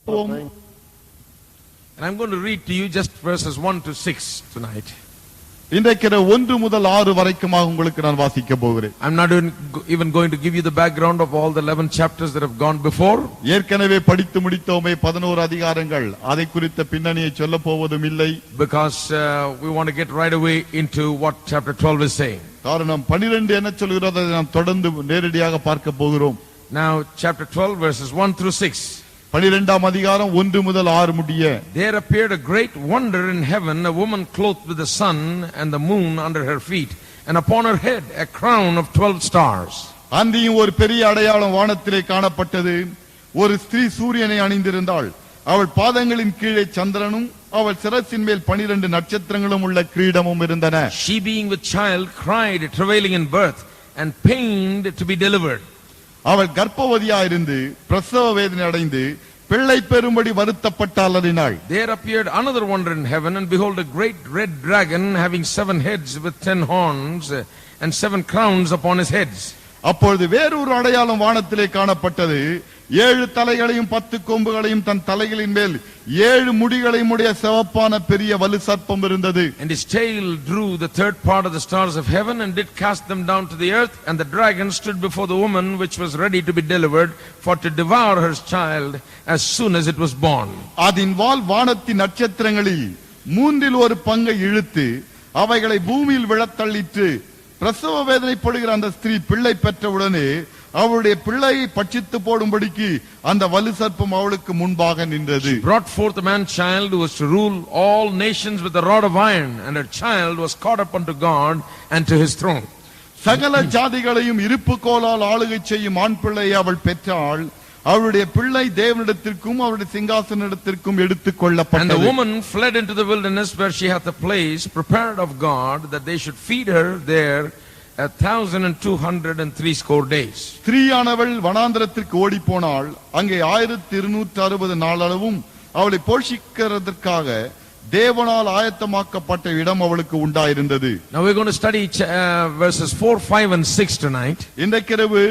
And I'm going to read to you just verses 1 to 6 tonight. இன்றைக்கு 1 முதல் 6 வரைக்குமாக உங்களுக்கு நான் வாசிக்க போகிறேன். I'm not even going to give you the background of all the 11 chapters that have gone before. ஏற்கனவே படித்து முடித்தோமே 11 அதிகாரங்கள் அதை குறித்த பின்னணியை சொல்ல போவதும் இல்லை. Because we want to get right away into what chapter 12 is saying. காரணம் 12 என்ன சொல்கிறது அதை நாம் தொடர்ந்து நேரடியாக பார்க்க போகிறோம். Now chapter 12 verses 1 through 6. 12ஆம் அதிகாரம் 1 முதல் 6 முடிய. There appeared a great wonder in heaven, a woman clothed with the sun and the moon under her feet, and upon her head a crown of 12 stars. அந்தியும் ஒரு பெரிய அடையாளம் வானத்திலே காணப்பட்டது. ஒரு ஸ்திரீ சூரியனை அணிந்திருந்தாள். அவள் பாதங்களின் கீழே சந்திரனும் அவள் சிரசின் மேல் 12 நட்சத்திரங்களும் உள்ள கிரீடமும் இருந்தன. She being with child cried, travailing in birth and pained to be delivered. அவள் கர்ப்பவதியாயிருந்து பிரசவ வேதனை அடைந்து பிள்ளை பெறும்படி வருத்தப்பட்டாள் அலறினாள். There appeared another wonder in heaven, and behold, a great red dragon having 7 heads with 10 horns and 7 crowns upon his heads. அப்பொழுது வேறொரு அடையாளம் வானத்திலே காணப்பட்டது. 7 தலைகளையும் 10 கொம்புகளையும் தன் தலைகளின் மேல் 7 முடிகளையும் உடைய சிவப்பான பெரிய வலு சர்ப்பம் இருந்தது. And his tail drew the third part of the stars of heaven and did cast them down to the earth. And the dragon stood before the woman which was ready to be delivered, for to devour her child as soon as it was born. அதன் வால் வானத்தின் நட்சத்திரங்களில் 1/3 பங்கை இழுத்து அவைகளை பூமியில் விழத்தள்ளிற்று. பிரசவ வேதனைப்படுகிற அந்த ஸ்திரீ பிள்ளை பெற்றவுடனே அவளுடைய பிள்ளையை பட்சித்து போடும்படிக்கு அந்த வலு சர்ப்பம் அவளுக்கு முன்பாக நின்றது. She brought forth a man child who was to rule all nations with a rod of iron, and her child was caught up unto God and to his throne. சகல ஜாதிகளையும் இருப்பு கோலால் ஆளுகை செய்யும் ஆண் பிள்ளையை அவள் பெற்றாள். அவளுடைய பிள்ளை தேவனிடத்திற்கும் அவருடைய சிங்காசனத்திற்கும் எடுத்துக் கொள்ளப்பட்டது. And the woman fled into the wilderness, where she hath a place prepared of God, that they should feed her there 1,260 days. ஸ்திரீயானவள் வனாந்தரத்திற்கு ஓடி போனாள். அங்கே 1260 நாளளவும் அவளை போஷிக்கிறதற்காக தேவனால் ஆயத்தமாக்கப்பட்ட இடம் அவளுக்கு உண்டாயிருந்தது. Now we're going to study verses 4, 5 and 6 tonight. இன்றைக்கிரவு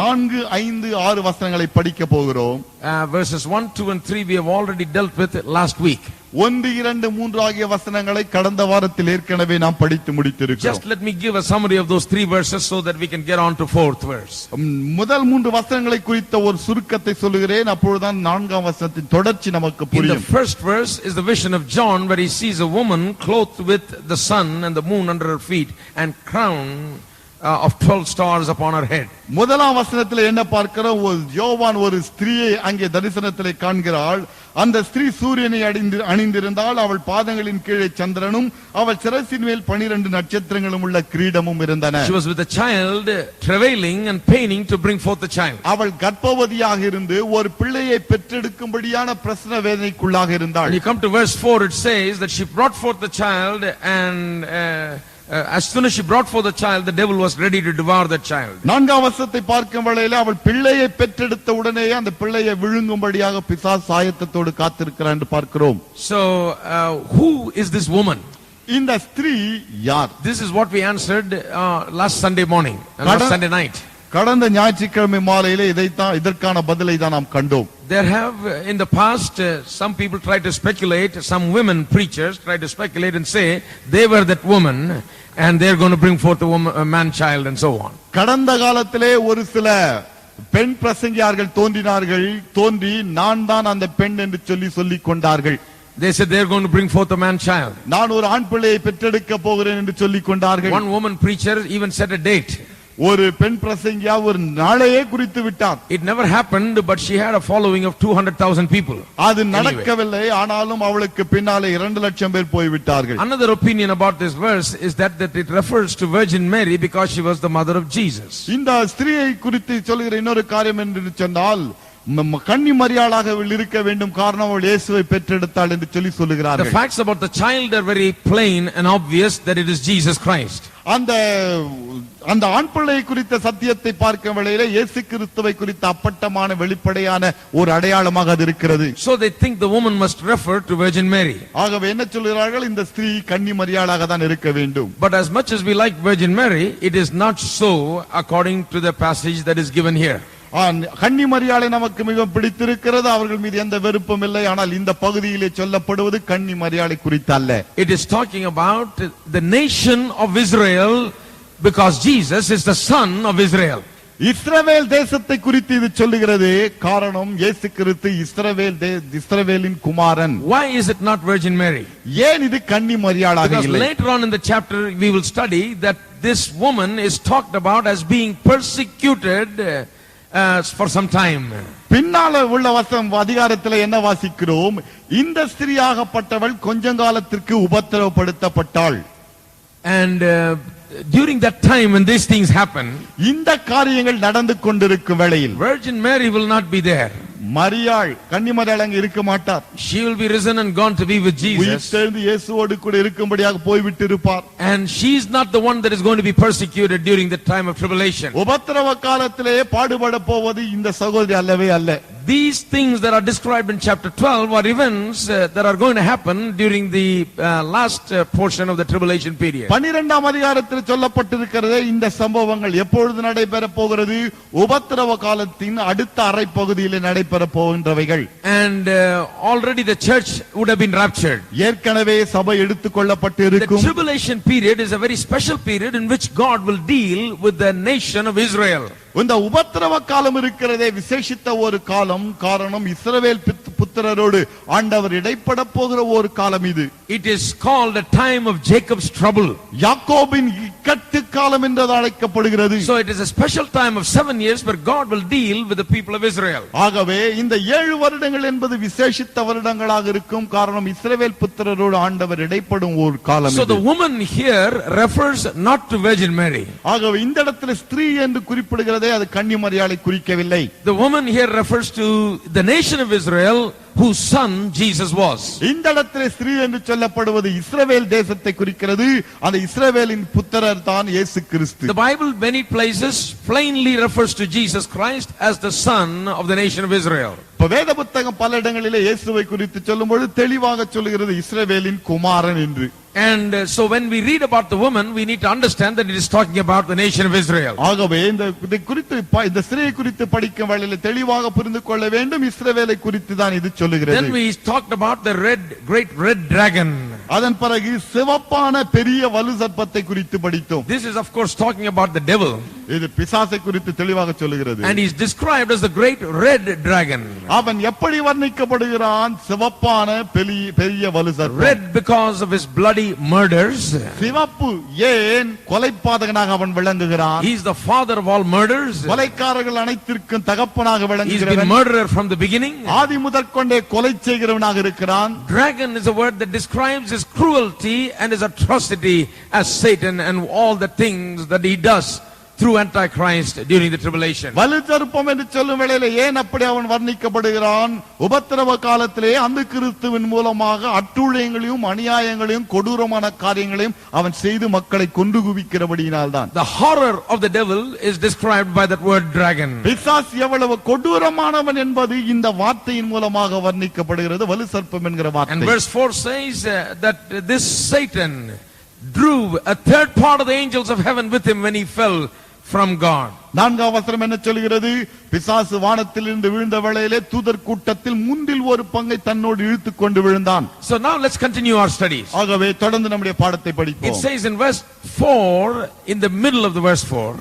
4, 5, 6 வசனங்களை படிக்க போகிறோம். Verses 1, 2 and 3 we have already dealt with last week. 1, 2, 3 ஆகிய வசனங்களை கடந்த வாரத்தில் ஏற்கனவே நாம் படித்து முடித்திருக்கிறோம். Just let me give a summary of those 3 verses so that we can get on to 4th verse. முதல் 3 வசனங்களை குறித்த ஒரு சுருக்கத்தை சொல்லுகிறேன், அப்பொழுதுதான் 4ஆம் வசனத்தின் தொடர்ச்சி நமக்கு புரியும். In the first verse is the vision of John, where he sees a woman clothed with the sun and the moon under her feet and crown of 12 stars upon her head. முதலாம் வசனத்திலே என்ன பார்க்கிறோம்? யோவான் ஒரு ஸ்திரீயை அங்கே தரிசனத்திலே காண்கிறாள். அந்த ஸ்திரீ சூரியனை அணிந்திருந்தாள். அவள் பாதங்களின் கீழே சந்திரனும் அவள் சிரசின் மேல் 12 நட்சத்திரங்களும் உள்ள கிரீடமும் இருந்தன. She was with a child, travailing and paining to bring forth the child. அவள் கர்ப்பவதியாக இருந்து ஒரு பிள்ளையை பெற்றெடுக்கும்படியான பிரசவ வேதனைக்குள்ளாக இருந்தாள். When you come to verse 4, it says that she brought forth the child, and as soon as she brought forth the child, the devil was ready to devour that child. 4ஆம் வசனத்தை பார்க்கும் வேளையிலே அவள் பிள்ளையை பெற்றெடுத்த உடனே அந்த பிள்ளையை விழுங்கும்படியாக பிசாசு ஆயத்தத்தோடு காத்திருக்கிறார் என்று பார்க்கிறோம். So who is this woman? இந்த ஸ்திரீ யார்? This is what we answered last Sunday morning and last Sunday night. கடந்த ஞாயிற்றுக்கிழமை மாலையிலே இதற்கான பதிலை தான் நாம் கண்டோம். There have in the past some people try to speculate, some women preachers try to speculate and say they were that woman and they're going to bring forth a man child and so on. கடந்த காலத்திலே ஒரு சில பெண் பிரசங்கியார்கள் தோன்றி நான் தான் அந்த பெண் என்று சொல்லிக் கொண்டார்கள். They said they're going to bring forth a man child. நான் ஒரு ஆண் பிள்ளையை பெற்றெடுக்க போகிறேன் என்று சொல்லிக் கொண்டார்கள். One woman preacher even set a date. ஒரு பெண் பிரசங்கியா ஒரு நாளையே குறித்து விட்டார். It never happened, but she had a following of 200,000 people. அது நடக்கவில்லை, ஆனாலும் அவளுக்கு பின்னாலே 2 லட்சம் பேர் போய் விட்டார்கள். Another opinion about this verse is that it refers to Virgin Mary because she was the mother of Jesus. இந்த ஸ்திரீயை குறித்து சொல்கிற இன்னொரு காரியம் என்று சொன்னால் கன்னி மரியாளாக இருக்க வேண்டும், காரணம் அவள் இயேசுவை பெற்றெடுத்தாள் என்று சொல்லுகிறார்கள். The facts about the child are very plain and obvious that it is Jesus Christ. அந்த ஆண் பிள்ளை குறித்த சத்தியத்தை பார்க்கும் வேளையிலே இயேசு கிறிஸ்துவை குறித்த அப்பட்டமான வெளிப்படையான ஒரு அடையாளமாக அது இருக்கிறது. So they think the woman must refer to Virgin Mary. ஆகவே என்ன சொல்கிறார்கள்? இந்த ஸ்திரீ கன்னி மரியாளாக தான் இருக்க வேண்டும். But as much as we like Virgin Mary, it is not so according to the passage that is given here. கன்னிமரியாளை நமக்கு மிகவும் பிடித்திருக்கிறது, அவர்கள் மீது எந்த வெறுப்பும் இல்லை. ஆனால் இந்த பகுதியிலே சொல்லப்படுவது கன்னிமரியாளை குறித்து அல்ல. It is talking about the nation of Israel because Jesus is the son of Israel. இஸ்ரவேல் தேசத்தை குறித்து இது சொல்லுகிறது. காரணம் இயேசு கிறிஸ்து இஸ்ரவேலின் குமாரன். Why is it not Virgin Mary? ஏன் இது கன்னிமரியாளாக Because இல்லை? later on in the chapter we will study that this woman is talked about as being persecuted for some time. பின்னால உள்ள அதிகாரத்தில் என்ன வாசிக்கிறோம்? இந்த ஸ்திரீயாகப்பட்டவள் கொஞ்ச காலத்திற்கு உபத்திரவப்படுத்தப்பட்டாள். And during that time when these things happen, இந்த காரியங்கள் நடந்து கொண்டிருக்கும் வேளையில் Virgin Mary will not be there. மரியாள் கன்னிமரியாள் அங்கே இருக்க மாட்டார். She will be risen and gone to be with Jesus. உயிர்த்தெழுந்து இயேசுவோடு கூட இருக்கும்படியாக போய்விட்டு இருப்பார். And she is not the one that is going to be persecuted during the time of tribulation. உபத்திரவ காலத்திலே பாடுபட போவது இந்த சகோதரி அல்லவே அல்ல. These things that are described in chapter 12 are events that are going to happen during the last portion of the tribulation period. 12ஆம் அதிகாரத்தில் சொல்லப்பட்டிருக்கிறது இந்த சம்பவங்கள் எப்பொழுது நடைபெற போகிறது? உபத்திரவ காலத்தின் அடுத்த அரை பகுதியில் நடைபெற போகின்றவைகள். And already the church would have been raptured. ஏற்கனவே சபை எடுத்துக்கொள்ளப்பட்டு The இருக்கும். tribulation period is a very special period in which God will deal with the nation of Israel. இந்த உபத்திரவ காலம் இருக்கிறதே விசேஷித்த ஒரு காலம். காரணம் இஸ்ரவேல் புத்திரரோடு ஆண்டவர் இடைப்பட போகிற ஒரு காலம் இது. It is called a time of Jacob's trouble. யாக்கோபின் இக்கட்டு காலம் என்று அழைக்கப்படுகிறது. So it is a special time of 7 years where God will deal with the people of Israel. ஆகவே இந்த 7 வருடங்கள் என்பது விசேஷித்த வருடங்களாக இருக்கும். காரணம் இஸ்ரவேல் புத்திரரோடு ஆண்டவர் இடைப்படும் ஒரு காலம். So the woman here refers not to Virgin Mary. ஆகவே இந்த இடத்துல ஸ்திரீ என்று குறிப்பிடுகிறதே அது கன்னிமரியாளை குறிக்கவில்லை. The woman here refers to the nation of Israel whose son Jesus was. இந்த இடத்திலே ஸ்திரீ என்று சொல்லப்படுவது இஸ்ரவேல் தேசத்தை குறிக்கிறது. அந்த இஸ்ரவேலின் புத்திரர் தான் இயேசு கிறிஸ்து. The Bible many places plainly refers to Jesus Christ as the son of the nation of Israel. இப்ப வேத புத்தகம் பல இடங்களிலே இயேசுவை குறித்து சொல்லும்போது தெளிவாக சொல்லுகிறது இஸ்ரவேலின் குமாரன் என்று. And so when we read about the woman, we need to understand that it is talking about the nation of Israel. ஆகவே இந்த குறித்து இந்த ஸ்திரீயை குறித்து படிக்கும் வேளையில் தெளிவாக புரிந்து கொள்ள வேண்டும். இஸ்ரவேலை குறித்து தான் இது சொல்லுகிறது. Then we talked about the great red dragon. அதன் பிறகு சிவப்பான பெரிய வலு சர்ப்பத்தை குறித்து படித்தோம். This is of course talking about the devil. இது பிசாசை குறித்து தெளிவாக சொல்லுகிறது. And he is described as the great red dragon. அவன் எப்படி வர்ணிக்கப்படுகிறான்? சிவப்பான பெரிய வலு சர்ப்பம். Red because of his bloody murders. சிவப்பு ஏன்? கொலைபாதகனாக அவன் விளங்குகிறான். He is the father of all murders. கொலைக்காரர்கள் அனைத்திற்கும் தகப்பனாக He has been விளங்குகிறான். murderer from the beginning. ஆதி முதற்கொண்டே கொலை செய்கிறவனாக இருக்கிறான். Dragon is a word that describes his cruelty and his atrocity as Satan and all the things that he does through Antichrist during the tribulation. வலு சர்ப்பம் என்று சொல்லும் வேளையில ஏன் அப்படி அவன் வர்ணிக்கப்படுகிறான்? உபத்திரவ காலத்திலே அந்த கிறிஸ்துவின் மூலமாக அட்டூழியங்களையும் அநியாயங்களையும் கொடூரமான காரியங்களையும் அவன் செய்து மக்களை கொன்று குவிக்கிறபடியினால் தான். The horror of the devil is described by that word dragon. பிசாசு எவ்வளவு கொடூரமானவன் என்பது இந்த வார்த்தையின் மூலமாக வர்ணிக்கப்படுகிறது. வலு சர்ப்பம் என்கிற And வார்த்தை. verse 4 says that this Satan drew a third part of the angels of heaven with him when he fell from God. 4ஆம் வசனம் என்ன சொல்கிறது? பிசாசு வானத்திலிருந்து விழுந்த வேளையிலே தூதர் கூட்டத்தில் மூன்றில் ஒரு பங்கை தன்னோடு இழுத்துக் கொண்டு விழுந்தான். So now let's continue our studies. ஆகவே தொடர்ந்து நம்முடைய பாடத்தை It படிப்போம். says in verse 4, in the middle of the verse 4,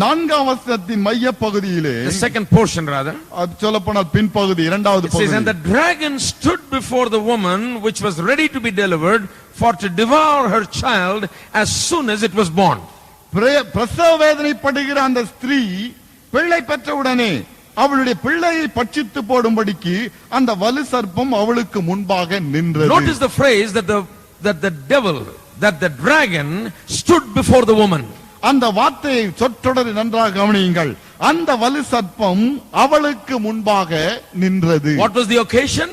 4ஆம் வசனத்தின் மைய பகுதியிலே, the second portion rather, அது சொல்லப்போனால் பின்பகுதி, இரண்டாவது it says, and பகுதி. the dragon stood before the woman which was ready to be delivered for to devour her child as soon as it was born. பிரசவ வேதனைப்படுகிற அந்த ஸ்திரீ பிள்ளை பெற்றவுடனே அவளுடைய பிள்ளையை பட்சித்து போடும்படிக்கு அந்த வலு சர்ப்பம் அவளுக்கு முன்பாக நின்றது. Notice the phrase that the dragon stood before the woman. அந்த வார்த்தையை சொற்றொடரை நன்றாக கவனியுங்கள். அந்த வலு சர்ப்பம் அவளுக்கு முன்பாக நின்றது. What was the occasion?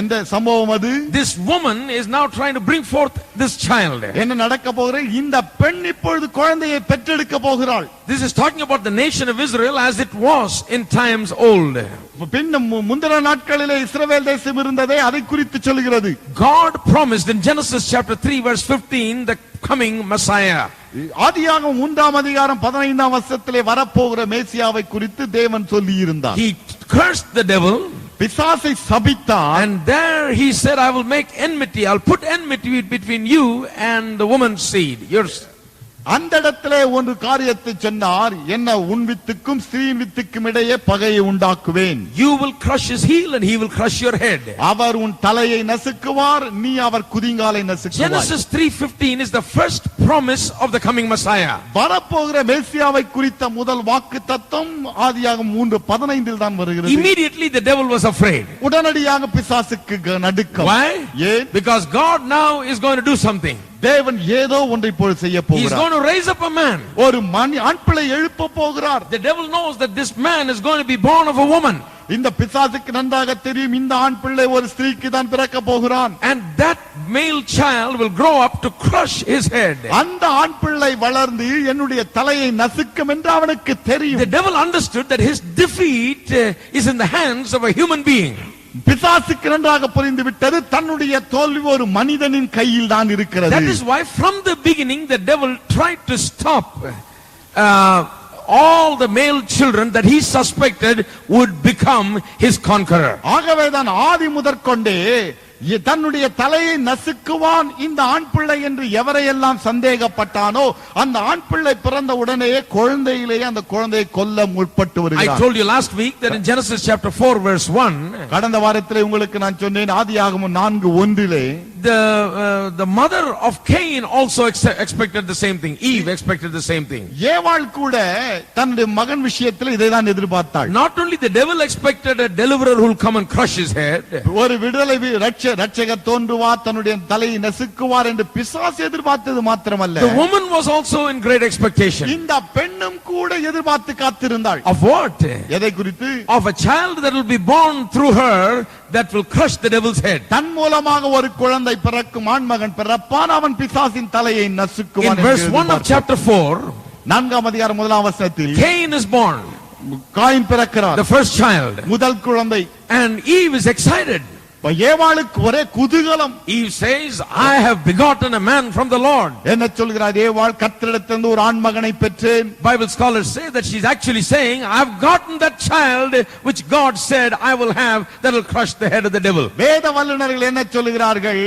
எந்த சம்பவம் அது? This woman is now trying to bring forth this child. என்ன நடக்க போகிறது? இந்த பெண் இப்பொழுது குழந்தையை பெற்றெடுக்க போகிறாள். This is talking about the nation of Israel as it was in times old. பின் முந்தின நாட்களிலே இஸ்ரவேல் தேசம் இருந்ததே அதை குறித்து சொல்கிறது. God promised in Genesis chapter 3 verse 15 the coming Messiah. ஆதியாகமம் 3:15 வசனத்திலே வரப்போகிற மேசியாவை குறித்து தேவன் சொல்லி இருந்தார். He cursed the devil. பிசாசை சபித்தார். And there he said, I will make enmity. I'll put enmity between you and the woman's seed. Yours. அந்த இடத்திலே ஒரு காரியத்தை சொன்னார், என்ன உன் வித்துக்கும் ஸ்திரீயின் வித்துக்கும் இடையே பகையை உண்டாக்குவேன். You will crush his heel and he will crush your head. அவர் உன் தலையை நசுக்குவார், நீ அவர் குதிங்காலை நசுக்குவாய். Genesis 3:15 is the first promise of the coming Messiah. வரப்போகிற மேசியாவை குறித்த முதல் வாக்குத்தத்தம் ஆதியாகமம் 3:15 தான் வருகிறது. Immediately the devil was afraid. உடனடியாக பிசாசுக்கு நடுக்கம். Why? ஏன்? Because God now is going to do something. தேவன் ஏதோ ஒன்றை போல் செய்ய He is போகிறார். going to raise up a man. ஒரு ஆண் பிள்ளை எழுப்ப போகிறார். The devil knows that this man is going to be born of a woman. இந்த பிசாசுக்கு நன்றாக தெரியும், இந்த ஆண் பிள்ளை ஒரு ஸ்திரீக்கு தான் பிறக்க போகிறான். And that male child will grow up to crush his head. அந்த ஆண் பிள்ளை வளர்ந்து என்னுடைய தலையை நசுக்கும் என்று அவனுக்கு தெரியும். The devil understood that his defeat is in the hands of a human being. பிசாசுக்கு நன்றாக புரிந்து விட்டது, தன்னுடைய தோல்வி ஒரு மனிதனின் கையில் தான் இருக்கிறது. That is why from the beginning the devil tried to stop all the male children that he suspected would become his conqueror. ஆகவேதான் ஆதி முதற்கொண்டே தன்னுடைய தலையை நசுக்குவான் இந்த ஆண் பிள்ளை என்று எவரையெல்லாம் சந்தேகப்பட்டானோ அந்த ஆண் பிள்ளை பிறந்த உடனேயே குழந்தையிலேயே அந்த குழந்தையை கொல்ல முற்பட்டு வருகிறான். I told you last week that in Genesis chapter 4 verse 1, கடந்த வாரத்திலே உங்களுக்கு நான் சொன்னேன், ஆதியாகமம் 4:1 the mother of Cain also expected the same thing. Eve expected the same thing. ஏவாள் கூட தன்னுடைய மகன் விஷயத்தில் இதை தான் எதிர்பார்த்தாள். Not only the devil expected a deliverer who will come and crush his head. ஒரு விடுதலை ரட்சகர் தோன்றுவார், தன்னுடைய தலையை நசுக்குவார் என்று பிசாசு எதிர்பார்த்தது மாத்திரமல்ல, The woman was also in great expectation. இந்த பெண்ணும் கூட எதிர்பார்த்து காத்திருந்தாள். Of what? எதை குறித்து? Of a child that will be born through her that will crush the devil's head. தன் மூலமாக ஒரு குழந்தை பிறக்கும், ஆண்மகன் பிறப்பான், அவன் பிசாசின் தலையை நசுக்குவான். In verse 1 of chapter 4, 4:1 வசனத்தில் Cain is born, காயின் பிறக்கிறார், the first child, முதல் குழந்தை. and Eve is excited. ஏவாளுக்கு ஒரே குதூகலம். Eve says, I have begotten a man from the Lord. என்ன சொல்கிறார்? ஏவாள் கர்த்தரிடத்திலிருந்து ஒரு ஆண் மகனை பெற்றேன். Bible scholars say that she's actually saying, I've gotten that child which God said I will have that will crush the head of the devil. வேத வல்லுனர்கள் என்ன சொல்கிறார்கள்?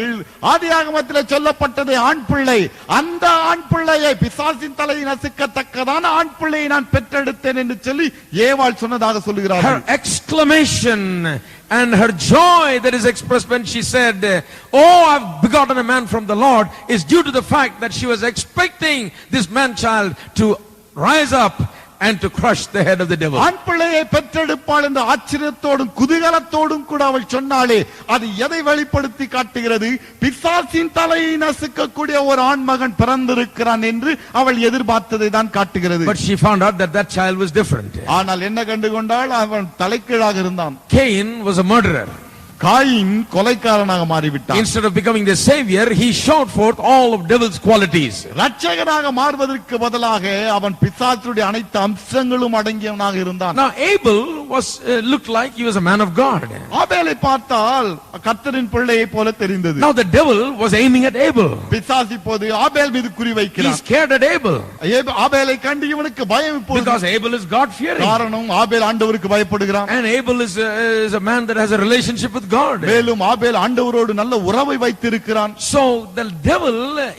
ஆதியாகமத்தில் சொல்லப்பட்டது ஆண் பிள்ளை, அந்த ஆண் பிள்ளையை பிசாசின் தலையை நசுக்கத்தக்கதான ஆண் பிள்ளையை நான் பெற்றெடுத்தேன் என்று சொல்லி ஏவாள் சொன்னதாக சொல்கிறார்கள். Her exclamation and her joy that is expressed when she said, oh, I've begotten a man from the Lord, is due to the fact that she was expecting this man child to rise up and to crush the head of the devil. ஆண் பிள்ளையை பெற்றெடுப்பாள் என்ற ஆச்சரியத்தோடும் குதூகலத்தோடும் கூட அவள் சொன்னாலே அது எதை வெளிப்படுத்தி காட்டுகிறது? பிசாசின் தலையை நசுக்கக்கூடிய ஒரு ஆண் மகன் பிறந்திருக்கிறான் என்று அவள் எதிர்பார்த்ததை தான் காட்டுகிறது. But she found out that that child was different. ஆனால் என்ன கண்டுகொண்டாள்? அவன் தலைக்கீழாக இருந்தான். Cain was a murderer. Cain கொலைக்காரனாக மாறிவிட்டான். Instead of becoming the savior, he showed forth all of devil's qualities. ரட்சகனாக மாறுவதற்கு பதிலாக அவன் பிசாசுடைய அனைத்து அம்சங்களும் அடங்கியவனாக இருந்தான். Now Abel was looked like he was a man of God. ஆபேலை பார்த்தால் கர்த்தரின் பிள்ளையை போல தெரிந்தது. Now the devil was aiming at Abel. பிசாசு இப்போது ஆபேல் மீது குறி He வைக்கிறான். scared at Abel. ஆபேலை கண்டு இவனுக்கு பயம் இப்போது. Because Abel is God fearing. காரணம் ஆபேல் ஆண்டவருக்கு பயப்படுகிறான். And Abel is a man that has a relationship with God. மேலும் ஆபேல் ஆண்டவரோடு நல்ல உறவை வைத்திருக்கிறான். So the devil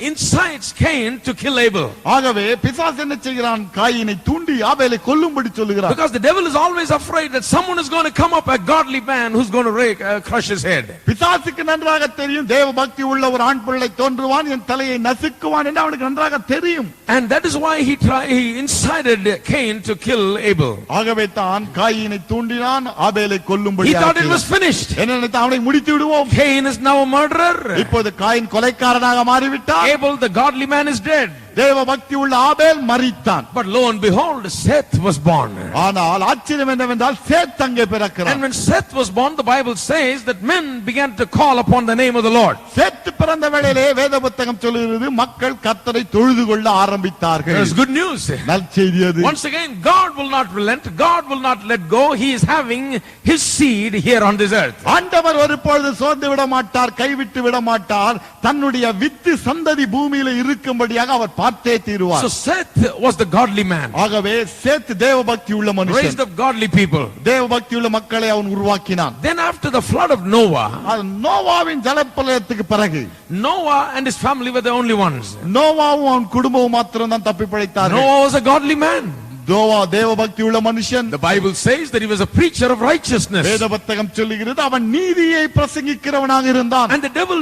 incites Cain to kill Abel. ஆகவே பிசாசு என்ன செய்கிறான்? காயினை தூண்டி ஆபேலை கொல்லும்படி சொல்லுகிறான். Because the devil is always afraid that someone is going to come up, a godly man who's going to crush his head. பிசாசுக்கு நன்றாக தெரியும் தேவ பக்தி உள்ள ஒரு ஆண் பிள்ளை தோன்றுவான், என் தலையை நசுக்குவான் என்று அவனுக்கு நன்றாக தெரியும். And that is why he incited Cain to kill Abel. ஆகவே தான் காயினை தூண்டினான், ஆபேலை கொல்லும்படி. He thought it was finished. என்ன நினைத்தான்? அவனை முடித்து விடுவோம். Cain is now a murderer. இப்போது காயின் கொலைக்காரனாக மாறிவிட்டான். Abel, the godly man, is dead. தேவ பக்தி உள்ள ஆபேல் மரித்தான். But lo and behold, Seth was born. ஆனால் ஆச்சரியம் என்னவென்றால் சேத் அங்கே பிறக்கிறான். And when Seth was born, the Bible says that men began to call upon the name of the Lord. சேத் பிறந்த வேளையிலே வேத புத்தகம் சொல்லுகிறது மக்கள் கர்த்தரை தொழுது கொள்ள ஆரம்பித்தார்கள். There's good news. நற்செய்தி அது. Once again, God will not relent. God will not let go. He is having his seed here on this earth. ஆண்டவர் ஒருபொழுது சோர்ந்து விட மாட்டார், கைவிட்டு விட மாட்டார். தன்னுடைய வித்து சந்ததி பூமியில இருக்கும்படியாக அவர் பார்த்தே தீருவார். So Seth was the godly man. ஆகவே சேத் தேவ பக்தி உள்ள மனுஷன். Raised up godly people. தேவ பக்தி உள்ள மக்களை அவன் உருவாக்கினான். Then after the flood of Noah, நோவாவின் ஜலப்பிரளயத்துக்கு பிறகு Noah and his family were the only ones. நோவாவும் அவன் குடும்பமும் மாத்திரம் தான் தப்பி பிழைத்தார்கள். Noah was a godly man. Noah தேவ பக்தி உள்ள மனுஷன். The Bible says that he was a preacher of righteousness. வேத புத்தகம் சொல்லுகிறது அவன் நீதியை பிரசங்கிக்கிறவனாக இருந்தான். And the devil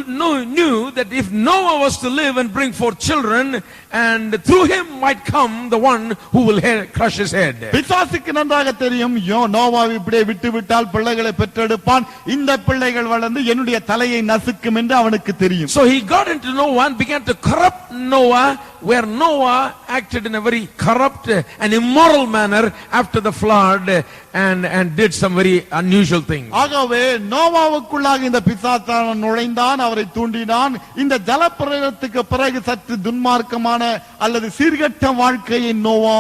knew that if Noah was to live and bring forth children, and through him might come the one who will crush his head. பிசாசுக்கு நன்றாக தெரியும் நோவாவை இப்படியே விட்டு விட்டால் பிள்ளைகளை பெற்றெடுப்பான், இந்த பிள்ளைகள் வளர்ந்து என்னுடைய தலையை நசுக்கும் என்று அவனுக்கு தெரியும். So he got into Noah and began to corrupt Noah, where Noah acted in a very corrupt and immoral manner after the flood and did some very unusual things. ஆகவே நோவாவுக்குள்ளாக இந்த பிசாசானவன் நுழைந்தான், அவரை தூண்டினான். இந்த ஜலப்பிரளயத்துக்கு பிறகு சற்று துன்மார்க்கமான அல்லது சீர்கெட்ட வாழ்க்கையை நோவா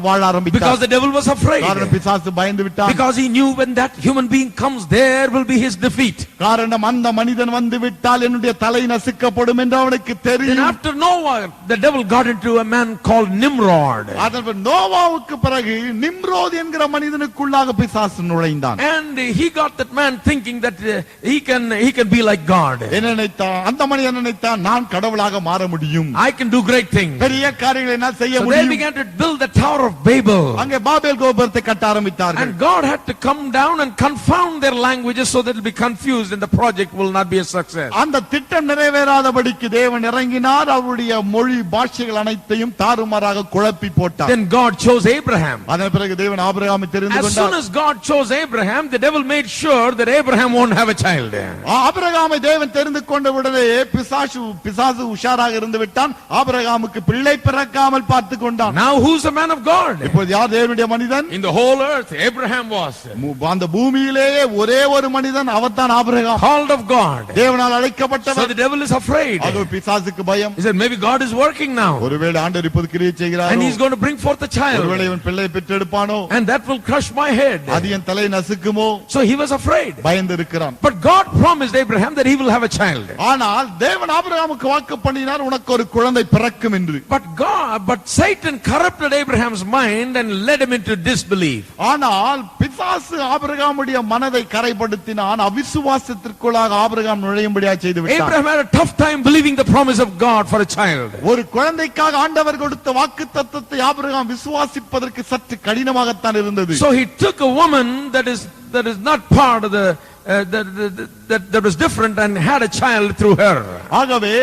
வாழ ஆரம்பித்தார். Because the devil was afraid. காரணம் பிசாசு பயந்து விட்டான். Because he knew when that human being comes, there will be his defeat. காரணம் அந்த மனிதன் வந்து விட்டால் என்னுடைய தலை நசுக்கப்படும் என்று அவனுக்கு தெரியும். Then after Noah, the devil got into a man called Nimrod. அதற்கு நோவாவுக்கு பிறகு நிம்ரோத் என்கிற மனிதனுக்குள்ளாக பிசாசு நுழைந்தான். And he got that man thinking that he can be like God. என்ன நினைத்தான்? அந்த மனிதன் நினைத்தான் நான் கடவுளாக மாற முடியும். I can do great things. பெரிய காரியங்களை நான் செய்ய So they முடியும். began to build the Tower of Babel. அங்கே பாபேல் கோபுரத்தை கட்ட ஆரம்பித்தார்கள். And God had to come down and confound their languages so that it will be confused and the project will not be a success. அந்த திட்டம் நிறைவேறாதபடிக்கு தேவன் இறங்கினார், அவருடைய மொழி பாஷைகள் அனைத்தையும் தாறுமாறாக குழப்பி போட்டார். Then God chose Abraham. அதன் பிறகு தேவன் ஆபிரகாமை தெரிந்து As soon கொண்டார். as God chose Abraham, the devil made sure that Abraham won't have a child. ஆபிரகாமை தேவன் தெரிந்து கொண்ட உடனே பிசாசு உஷாராக இருந்து விட்டான். ஆபிரகாமுக்கு பிள்ளை பிறக்காமல் பார்த்து கொண்டான். Now who's the man of God? இப்போது யார் தேவனுடைய மனிதன்? In the whole earth, Abraham was. அந்த பூமியிலேயே ஒரே ஒரு மனிதன், அவர்தான் ஆபிரகாம். Called of God. தேவனால் So அழைக்கப்பட்டவர். the devil is afraid. அது பிசாசுக்கு பயம். He said maybe God is working now. ஒருவேளை ஆண்டவர் இப்போது கிரியை செய்கிறாரோ, And he's going to bring forth a child. ஒருவேளை இவன் பிள்ளை பெற்றெடுப்பானோ, And that will crush my head. அது என் தலை நசுக்குமோ, So he was afraid. பயந்து இருக்கிறான். But God promised Abraham that he will have a child. ஆனால் தேவன் ஆபிரகாமுக்கு வாக்கு பண்ணினார், உனக்கு ஒரு குழந்தை பிறக்கும் என்று. But Satan corrupted Abraham's mind and led him into disbelief. ஆனால் பிசாசு ஆபிரகாமுடைய மனதை கரைப்படுத்தினான், அவிசுவாசத்திற்குள்ளாக ஆபிரகாம் நுழையும்படியா செய்து விட்டான். Abraham had a tough time believing the promise of God for a child. ஒரு குழந்தைக்காக ஆண்டவர் கொடுத்த வாக்குத்தத்தத்தை ஆபிரகாம் விசுவாசிப்பதற்கு சற்று கடினமாகத்தான் இருந்தது. So he took a woman that is not part of the that was different and had a child through her. ஆகவே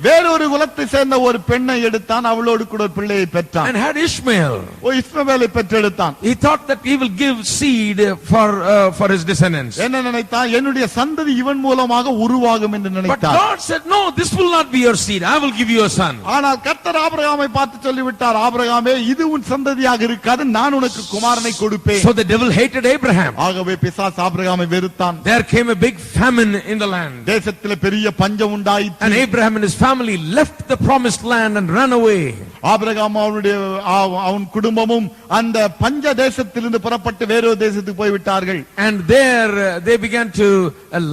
வேறொரு குலத்தை சேர்ந்த ஒரு பெண்ணை எடுத்தான், அவளோடு கூட ஒரு பிள்ளையை பெற்றான். And had Ishmael. இஸ்மவேலை பெற்றெடுத்தான். He thought that he will give seed for his descendants. என்ன நினைத்தான்? என்னுடைய சந்ததி இவன் மூலமாக உருவாகும் என்று But நினைத்தான். God said, no, this will not be your seed. I will give you a son. ஆனால் கர்த்தர் ஆபிரகாமை பார்த்து சொல்லிவிட்டார், ஆபிரகாமே இது உன் சந்ததியாக இருக்காது, நான் உனக்கு குமாரனை கொடுப்பேன். So the devil hated Abraham. ஆகவே பிசாசு ஆபிரகாமை வெறுத்தான். There came a big famine in the land. தேசத்திலே பெரிய பஞ்சம் உண்டாயிற்று. And Abraham and his family left the promised land and ran away. Abraham அவன் குடும்பமும் அந்த பஞ்ச தேசத்திலிருந்து புறப்பட்டு வேறொரு தேசத்துக்கு போய் விட்டார்கள். And there they began to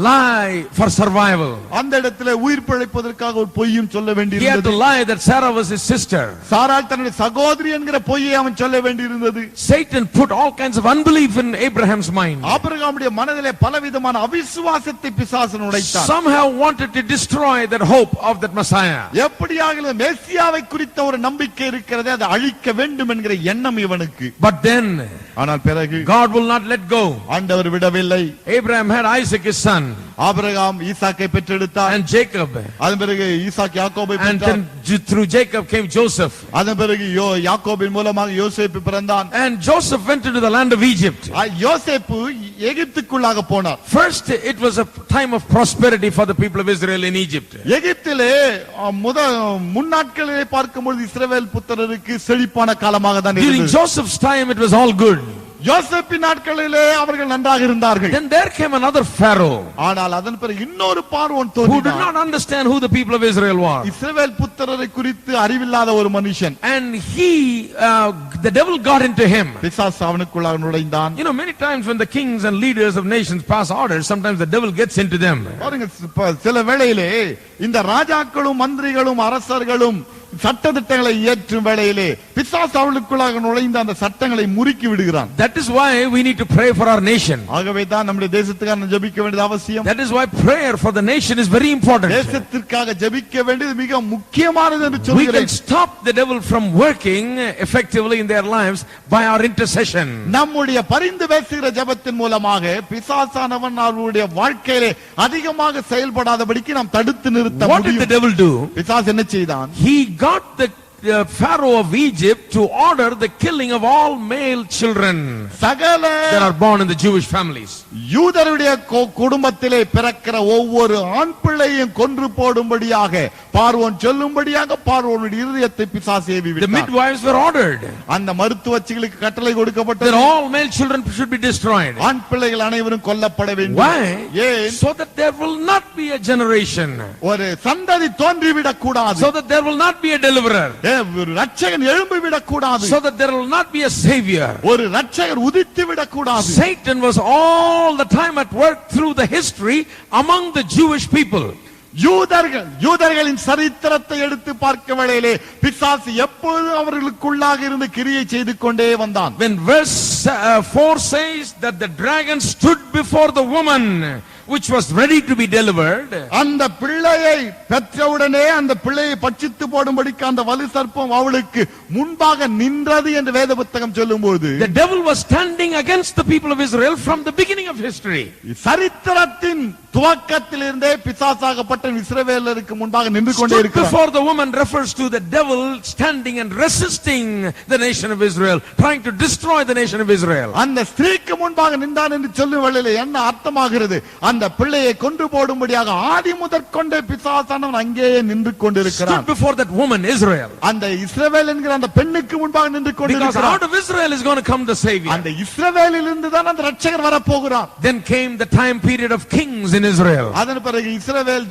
lie for survival. அந்த இடத்திலே உயிர் பிழைப்பதற்காக ஒரு பொய்யும் சொல்ல He had to வேண்டியிருந்தது. lie that Sarah was his sister. சாராள் தன்னுடைய சகோதரி என்கிற பொய்யை அவன் சொல்ல வேண்டியிருந்தது. Satan put all kinds of unbelief in Abraham's mind. ஆபிரகாமுடைய மனதிலே பலவிதமான அவிசுவாசத்தை பிசாசு நுழைத்தான். Somehow wanted to destroy that hope of that Messiah. எப்படியாக மேசியாவை குறித்த ஒரு நம்பிக்கை இருக்கிறதே அதை அழிக்க வேண்டும் என்கிற எண்ணம் இவனுக்கு. But then ஆனால் பிறகு God will not let go. ஆண்டவர் விடவில்லை. Abraham had Isaac his son, Abraham ஈசாக்கை பெற்றெடுத்தார். and Jacob, அதன் பிறகு ஈசாக் யாக்கோபை and பெற்றார். then through Jacob came Joseph. அதன் பிறகு யாக்கோபின் மூலமாக யோசேப்பு பிறந்தான். And Joseph went into the land of Egypt. யோசேப்பு எகிப்துக்குள்ளாக போனார். First, it was a time of prosperity for the people of Israel in Egypt. எகிப்திலே முன்னாட்களிலே பார்க்கும்போது இஸ்ரவேல் புத்திரருக்கு செழிப்பான காலமாக தான் During இருந்தது. Joseph's time, it was all good. யோசேப்பின் நாட்களிலே அவர்கள் நன்றாக இருந்தார்கள். Then there came another Pharaoh ஆனால் அதன் பிறகு இன்னொரு பார்வோன் who did தோன்றினார். not understand who the people of Israel were. இஸ்ரவேல் புத்திரரை குறித்து அறிவில்லாத ஒரு மனுஷன். And the devil got into him. பிசாசு அவனுக்குள்ளாக நுழைந்தான். You know, many times when the kings and leaders of nations pass orders, sometimes the devil gets into them. பாருங்க, சில வேளையிலே இந்த ராஜாக்களும் மந்திரிகளும் அரசர்களும் சட்டதிட்டங்களை இயற்றும் வேளையிலே பிசாசு அவளுக்குள்ளாக நுழைந்து அந்த சட்டங்களை முறுக்கி விடுகிறான். That is why we need to pray for our nation. ஆகவே தான் நம்முடைய தேசத்துக்காக ஜெபிக்க வேண்டியது அவசியம். That is why prayer for the nation is very important. தேசத்திற்காக ஜெபிக்க வேண்டியது மிக முக்கியமானது என்று We can சொல்கிறேன். stop the devil from working effectively in their lives by our intercession. நம்முடைய பரிந்து பேசுகிற ஜெபத்தின் மூலமாக பிசாசானவன் அவருடைய வாழ்க்கையிலே அதிகமாக செயல்படாதபடிக்கு நாம் தடுத்து நிறுத்த What did the முடியும். devil do? பிசாசு என்ன செய்தான்? He got the Pharaoh of Egypt to order the killing of all male children சகல that are born in the Jewish families. யூதருடைய குடும்பத்திலே பிறக்கிற ஒவ்வொரு ஆண் பிள்ளையும் கொன்று போடும்படியாக பார்வோன் சொல்லும்படியாக பார்வோனுடைய இருதயத்தை பிசாசு ஏவி The விட்டான். midwives were ordered அந்த மருத்துவச்சிகளுக்கு கட்டளை that கொடுக்கப்பட்டது. all male children should be destroyed. ஆண் பிள்ளைகள் அனைவரும் கொல்லப்பட வேண்டும். Why? ஏன்? So that there will not be a generation. ஒரு சந்ததி தோன்றிவிடக் கூடாது. So that there will not be a deliverer. ஒரு ரட்சகன் எழும்பிவிடக் கூடாது. So that there will not be a savior. ஒரு ரட்சகர் உதித்து விடக் கூடாது. Satan was all the time at work through the history among the Jewish people. யூதர்களின் சரித்திரத்தை எடுத்து பார்க்க வேளையிலே பிசாசு எப்பொழுதும் அவர்களுக்குள்ளாக இருந்து கிரியை செய்து கொண்டே வந்தான். When verse 4 says that the dragon stood before the woman which was ready to be delivered, அந்த பிள்ளையை பெற்றவுடனே அந்த பிள்ளையை பட்சித்து போடும்படிக்கு அந்த வலு சர்ப்பம் அவளுக்கு முன்பாக நின்றது என்று வேத புத்தகம் சொல்லும்போது the devil was standing against the people of Israel from the beginning of history. சரித்திரத்தின் துவக்கத்திலிருந்தே பிசாசாகப்பட்ட இஸ்ரவேலருக்கு முன்பாக நின்று கொண்டே Stood இருக்கிறார். before the woman refers to the devil standing and resisting the nation of Israel, trying to destroy the nation of Israel. அந்த ஸ்திரீக்கு முன்பாக நின்றான் என்று சொல்லும் வேளையிலே என்ன அர்த்தமாகிறது? அந்த பிள்ளையை கொன்று போடும்படியாக ஆதி முதற்கொண்டே பிசாசானவன் அங்கேயே நின்று கொண்டிருக்கிறான். Stood before that woman Israel. அந்த இஸ்ரவேல் என்கிற அந்த பெண்ணுக்கு முன்பாக நின்று Because கொண்டிருக்கிறான். out of Israel is going to come the savior. அந்த இஸ்ரவேலிலிருந்து தான் அந்த ரட்சகர் வரப்போகிறார். Then came the time period of kings in Israel. அதன் பிறகு இஸ்ரவேல்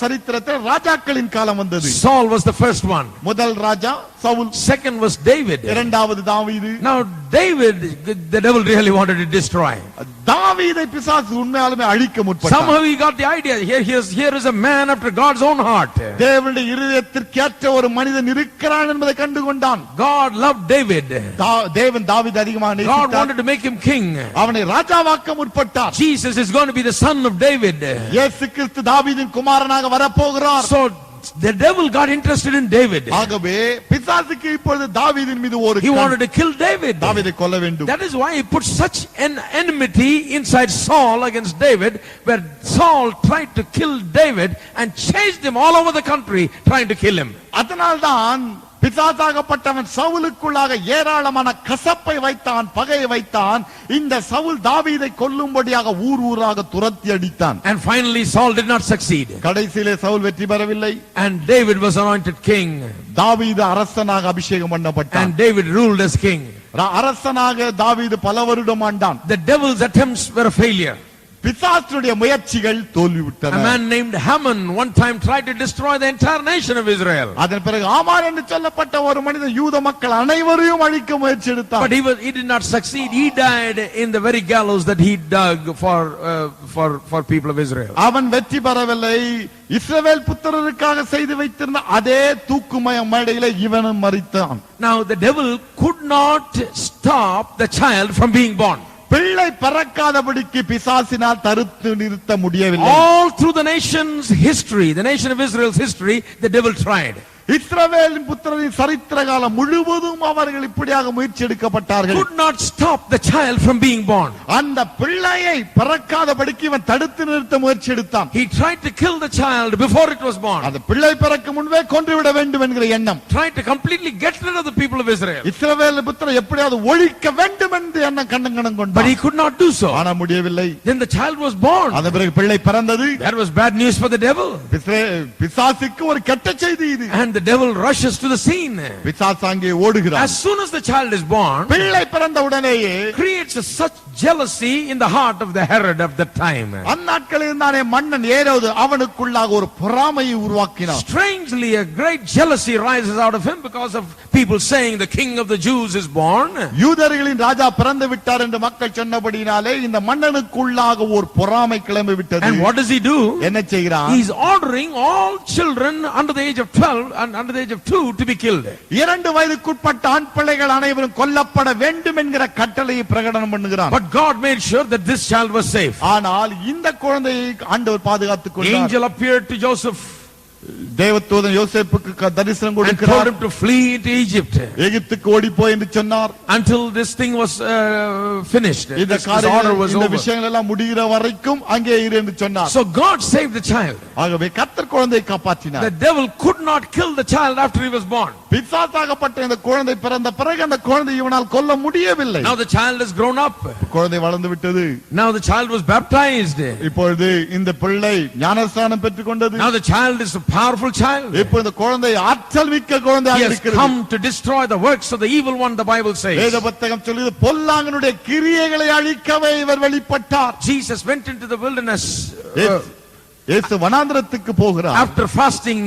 சரித்திரத்தில் ராஜாக்களின் காலம் வந்தது. Saul was the first one. முதல் ராஜா சவுல். Second was David. இரண்டாவது தாவீது. Now David, the devil really wanted to destroy. தாவீதை பிசாசு உண்மையாலுமே அழிக்க முற்பட்டான். Somehow he got the idea. Here is a man after God's own heart. தேவனுடைய இருதயத்திற்கேற்ற ஒரு மனிதன் இருக்கிறான் என்பதை கண்டு கொண்டான். God loved David. தேவன் தாவீதை அதிகமாக God நேசித்தார். wanted to make him king. அவனை ராஜாவாக்க முற்பட்டார். Jesus is going to be the son of David. இயேசு கிறிஸ்து தாவீதின் குமாரனாக வரப்போகிறார். So the devil got interested in David. ஆகவே பிசாசுக்கு இப்பொழுது தாவீதின் மீது ஒரு He wanted to kill David. தாவீதை கொல்ல வேண்டும். That is why he put such an enmity inside Saul against David, where Saul tried to kill David and chased him all over the country trying to kill him. அதனால்தான் பிசாசாகப்பட்டவன் சவுலுக்குள்ளாக ஏராளமான கசப்பை வைத்தான், பகையை வைத்தான். இந்த சவுல் தாவீதை கொல்லும்படியாக ஊர் ஊராக துரத்தி அடித்தான். And finally Saul did not succeed. கடைசியிலே சவுல் வெற்றி பெறவில்லை. And David was anointed king. தாவீது அரசனாக அபிஷேகம் பண்ணப்பட்டான். And David ruled as king. அரசனாக தாவீது பல வருடம் ஆண்டான். The devil's attempts were a failure. பிசாசுடைய முயற்சிகள் தோல்விவிட்டன. A man named Haman one time tried to destroy the entire nation of Israel. அதன் பிறகு ஆமான் என்று சொல்லப்பட்ட ஒரு மனிதன் யூத மக்கள் அனைவரையும் அழிக்க முயற்சி எடுத்தான். But he did not succeed. He died in the very gallows that he dug for people of Israel. அவன் வெற்றி பெறவில்லை. இஸ்ரவேல் புத்திரருக்காக செய்து வைத்திருந்த அதே தூக்குமய மேடையிலே இவனும் மரித்தான். Now the devil could not stop the child from being born. பிள்ளை பிறக்காதபடிக்கு பிசாசினால் தடுத்து நிறுத்த முடியவில்லை. All through the nation's history, the nation of Israel's history, the devil tried. இஸ்ரவேலின் புத்திரரின் சரித்திர காலம் முழுவதும் அவர்கள் இப்படியாக முயற்சி எடுக்கப்பட்டார்கள். Could not stop the child from being born. அந்த பிள்ளையை பிறக்காதபடிக்கு இவன் தடுத்து நிறுத்த முயற்சி எடுத்தான். He tried to kill the child before it was born. அந்த பிள்ளை பிறக்க முன்பே கொன்றுவிட வேண்டும் என்கிற எண்ணம். Tried to completely get rid of the people of Israel. இஸ்ரவேலின் புத்திரரை எப்படியாவது ஒழிக்க வேண்டும் என்று எண்ணம் கண்ணங்கணம் கொண்டான். But he could not do so. ஆனா முடியவில்லை. Then the child was born. அந்த பிறகு பிள்ளை பிறந்தது. That was bad news for the devil. பிசாசுக்கு ஒரு கெட்ட செய்தி இது. And the devil rushes to the scene. பிசாசு அங்கே ஓடுகிறான். As soon as the child is born, பிள்ளை பிறந்த உடனேயே creates such jealousy in the heart of the Herod of the time. அந்நாட்களில் இருந்தானே மன்னன் ஏரோது அவனுக்குள்ளாக ஒரு பொறாமையை உருவாக்கினான். Strangely, a great jealousy rises out of him because of people saying the king of the Jews is born. யூதர்களின் ராஜா பிறந்து விட்டார் என்று மக்கள் சொன்னபடினாலே இந்த மன்னனுக்குள்ளாக ஒரு பொறாமை கிளம்பி விட்டது. And what does he do? என்ன செய்கிறான்? He is ordering all children under the age of 12 and under the age of 2 to be killed. 2 வயதுக்குட்பட்ட ஆண் பிள்ளைகள் அனைவரும் கொல்லப்பட வேண்டும் என்கிற கட்டளையை பிரகடனம் பண்ணுகிறான். But God made sure that this child was safe. ஆனால் இந்த குழந்தையை ஆண்டவர் பாதுகாத்துக் கொண்டார். Angel appeared to Joseph தேவதூதன் யோசேப்புக்கு தரிசனம் and told கொடுக்கிறார். him to flee to Egypt எகிப்துக்கு ஓடி போய் என்று சொன்னார். until this thing was finished. இந்த This order was இந்த over. விஷயங்கள் எல்லாம் முடிகிற வரைக்கும் அங்கே இரு என்று சொன்னார். So God saved the child. ஆகவே கர்த்தர் குழந்தையை காப்பாற்றினார். The devil could not kill the child after he was born. பிசாசாகப்பட்ட இந்த குழந்தை பிறந்த பிறகு அந்த குழந்தை இவனால் கொல்ல முடியவில்லை. Now the child has grown up. குழந்தை வளர்ந்து விட்டது. Now the child was baptized. இப்பொழுது இந்த பிள்ளை ஞானஸ்நானம் பெற்றுக் கொண்டது. Now the child is a powerful child. இப்போ இந்த குழந்தை ஆற்றல் மிக்க குழந்தையாக He has இருக்கிறது. come to destroy the works of the evil one, the Bible says. வேத புத்தகம் சொல்லுது பொல்லாங்கனுடைய கிரியைகளை அழிக்கவே இவர் வெளிப்பட்டார். Jesus went into the wilderness இயேசு வனாந்திரத்துக்கு போகிறார். after fasting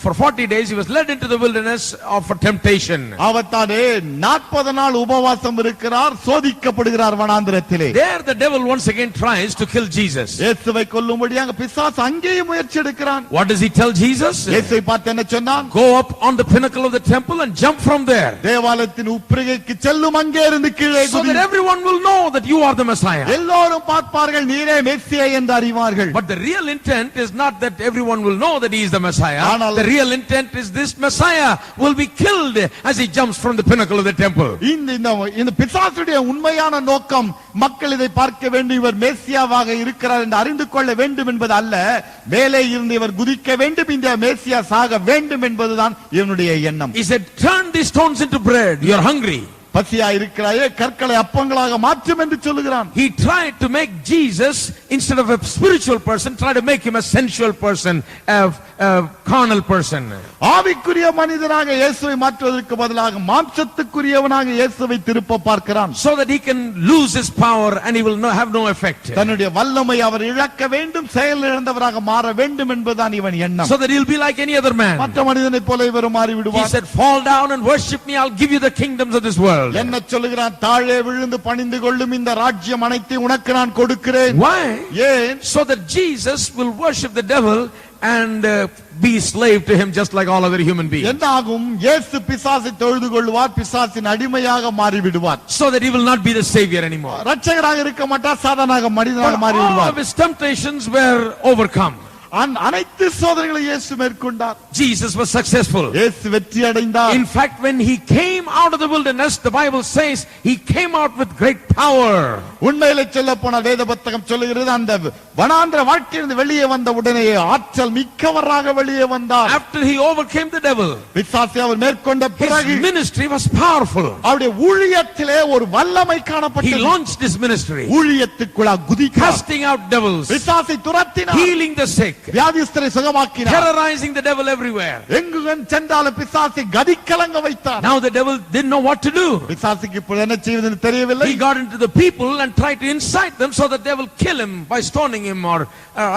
for 40 days. He was led into the wilderness for temptation. அவர் தானே 40 நாள் உபவாசம் இருக்கிறார், சோதிக்கப்படுகிறார் வனாந்திரத்திலே. There the devil once again tries to kill Jesus. இயேசுவை கொல்லும்படியாக பிசாசு அங்கேயும் முயற்சி எடுக்கிறான். What does he tell Jesus? இயேசுவை பார்த்து என்ன சொன்னான்? Go up on the pinnacle of the temple and jump from there, தேவாலயத்தின் உப்பரிகைக்கு செல்லும், அங்கே இருந்து கீழே so குதி. that everyone will know that you are the Messiah. எல்லோரும் பார்ப்பார்கள் நீரே மெஸ்ஸியா என்று அறிவார்கள். But the real intent is not that everyone will know that he is the Messiah. ஆனால் The real intent is this Messiah will be killed as he jumps from the pinnacle of the temple. இந்த பிசாசுடைய உண்மையான நோக்கம் மக்கள் இதை பார்க்க வேண்டும், இவர் மேசியாவாக இருக்கிறார் என்று அறிந்து கொள்ள வேண்டும் என்பது அல்ல. மேலே இருந்து இவர் குதிக்க வேண்டும், இந்த மேசியா சாக வேண்டும் என்பதுதான் இவனுடைய எண்ணம். He said, turn these stones into bread. You are hungry. பசியா இருக்கிறாயே, கற்களை அப்பங்களாக மாற்றும் என்று சொல்லுகிறான். He tried to make Jesus, instead of a spiritual person, try to make him a sensual person, a carnal person. ஆவிக்குரிய மனிதனாக இயேசுவை மாற்றுவதற்கு பதிலாக மாம்சத்துக்குரியவனாக இயேசுவை திருப்ப பார்க்கிறான். So that he can lose his power and he will have no effect. தன்னுடைய வல்லமை அவர் இழக்க வேண்டும், செயல் இழந்தவராக மாற வேண்டும் என்பதுதான் இவன் எண்ணம். So that he'll be like any other man. மற்ற மனிதனைப் போல இவர் மாறி He விடுவார். said, fall down and worship me. I'll give you the kingdoms of this world. என்ன சொல்லுகிறான்? தாழே விழுந்து பணிந்து கொள்ளும், இந்த ராஜ்யம் அனைத்தையும் உனக்கு நான் கொடுக்கிறேன். Why? ஏன்? So that Jesus will worship the devil and be slave to him just like all other human beings. என்னாகும்? இயேசு பிசாசை தொழுது கொள்வார், பிசாசின் அடிமையாக மாறி விடுவார். So that he will not be the savior anymore. ரட்சகராக இருக்க மாட்டார், சாதாரண மனிதனாக But மாறி all விடுவார். of his temptations were overcome. அனைத்து சோதனைகளை இயேசு மேற்கொண்டார். Jesus was successful. இயேசு வெற்றி அடைந்தார். In fact, when he came out of the wilderness, the Bible says he came out with great power. உண்மையிலே சொல்ல போன வேத புத்தகம் சொல்லுகிறது, அந்த வனாந்திர வாழ்க்கையிலிருந்து வெளியே வந்த உடனே ஆற்றல் மிக்கவராக வெளியே வந்தார். After he overcame the devil, பிசாசை அவர் மேற்கொண்ட பிறகு his ministry was powerful. அவருடைய ஊழியத்திலே ஒரு வல்லமை He காணப்பட்டது. launched his ministry, ஊழியத்துக்குள்ள குதித்தார், casting out devils, பிசாசை துரத்தினார், healing the sick, வியாதிஸ்தரை சுகமாக்கினார், terrorizing the devil everywhere. எங்கு சென்றாலும் பிசாசை கதிகலங்க வைத்தார். Now the devil didn't know what to do. பிசாசுக்கு இப்ப என்ன செய்வதுன்னு தெரியவில்லை. He got into the people and tried to incite them so that they will kill him by stoning him or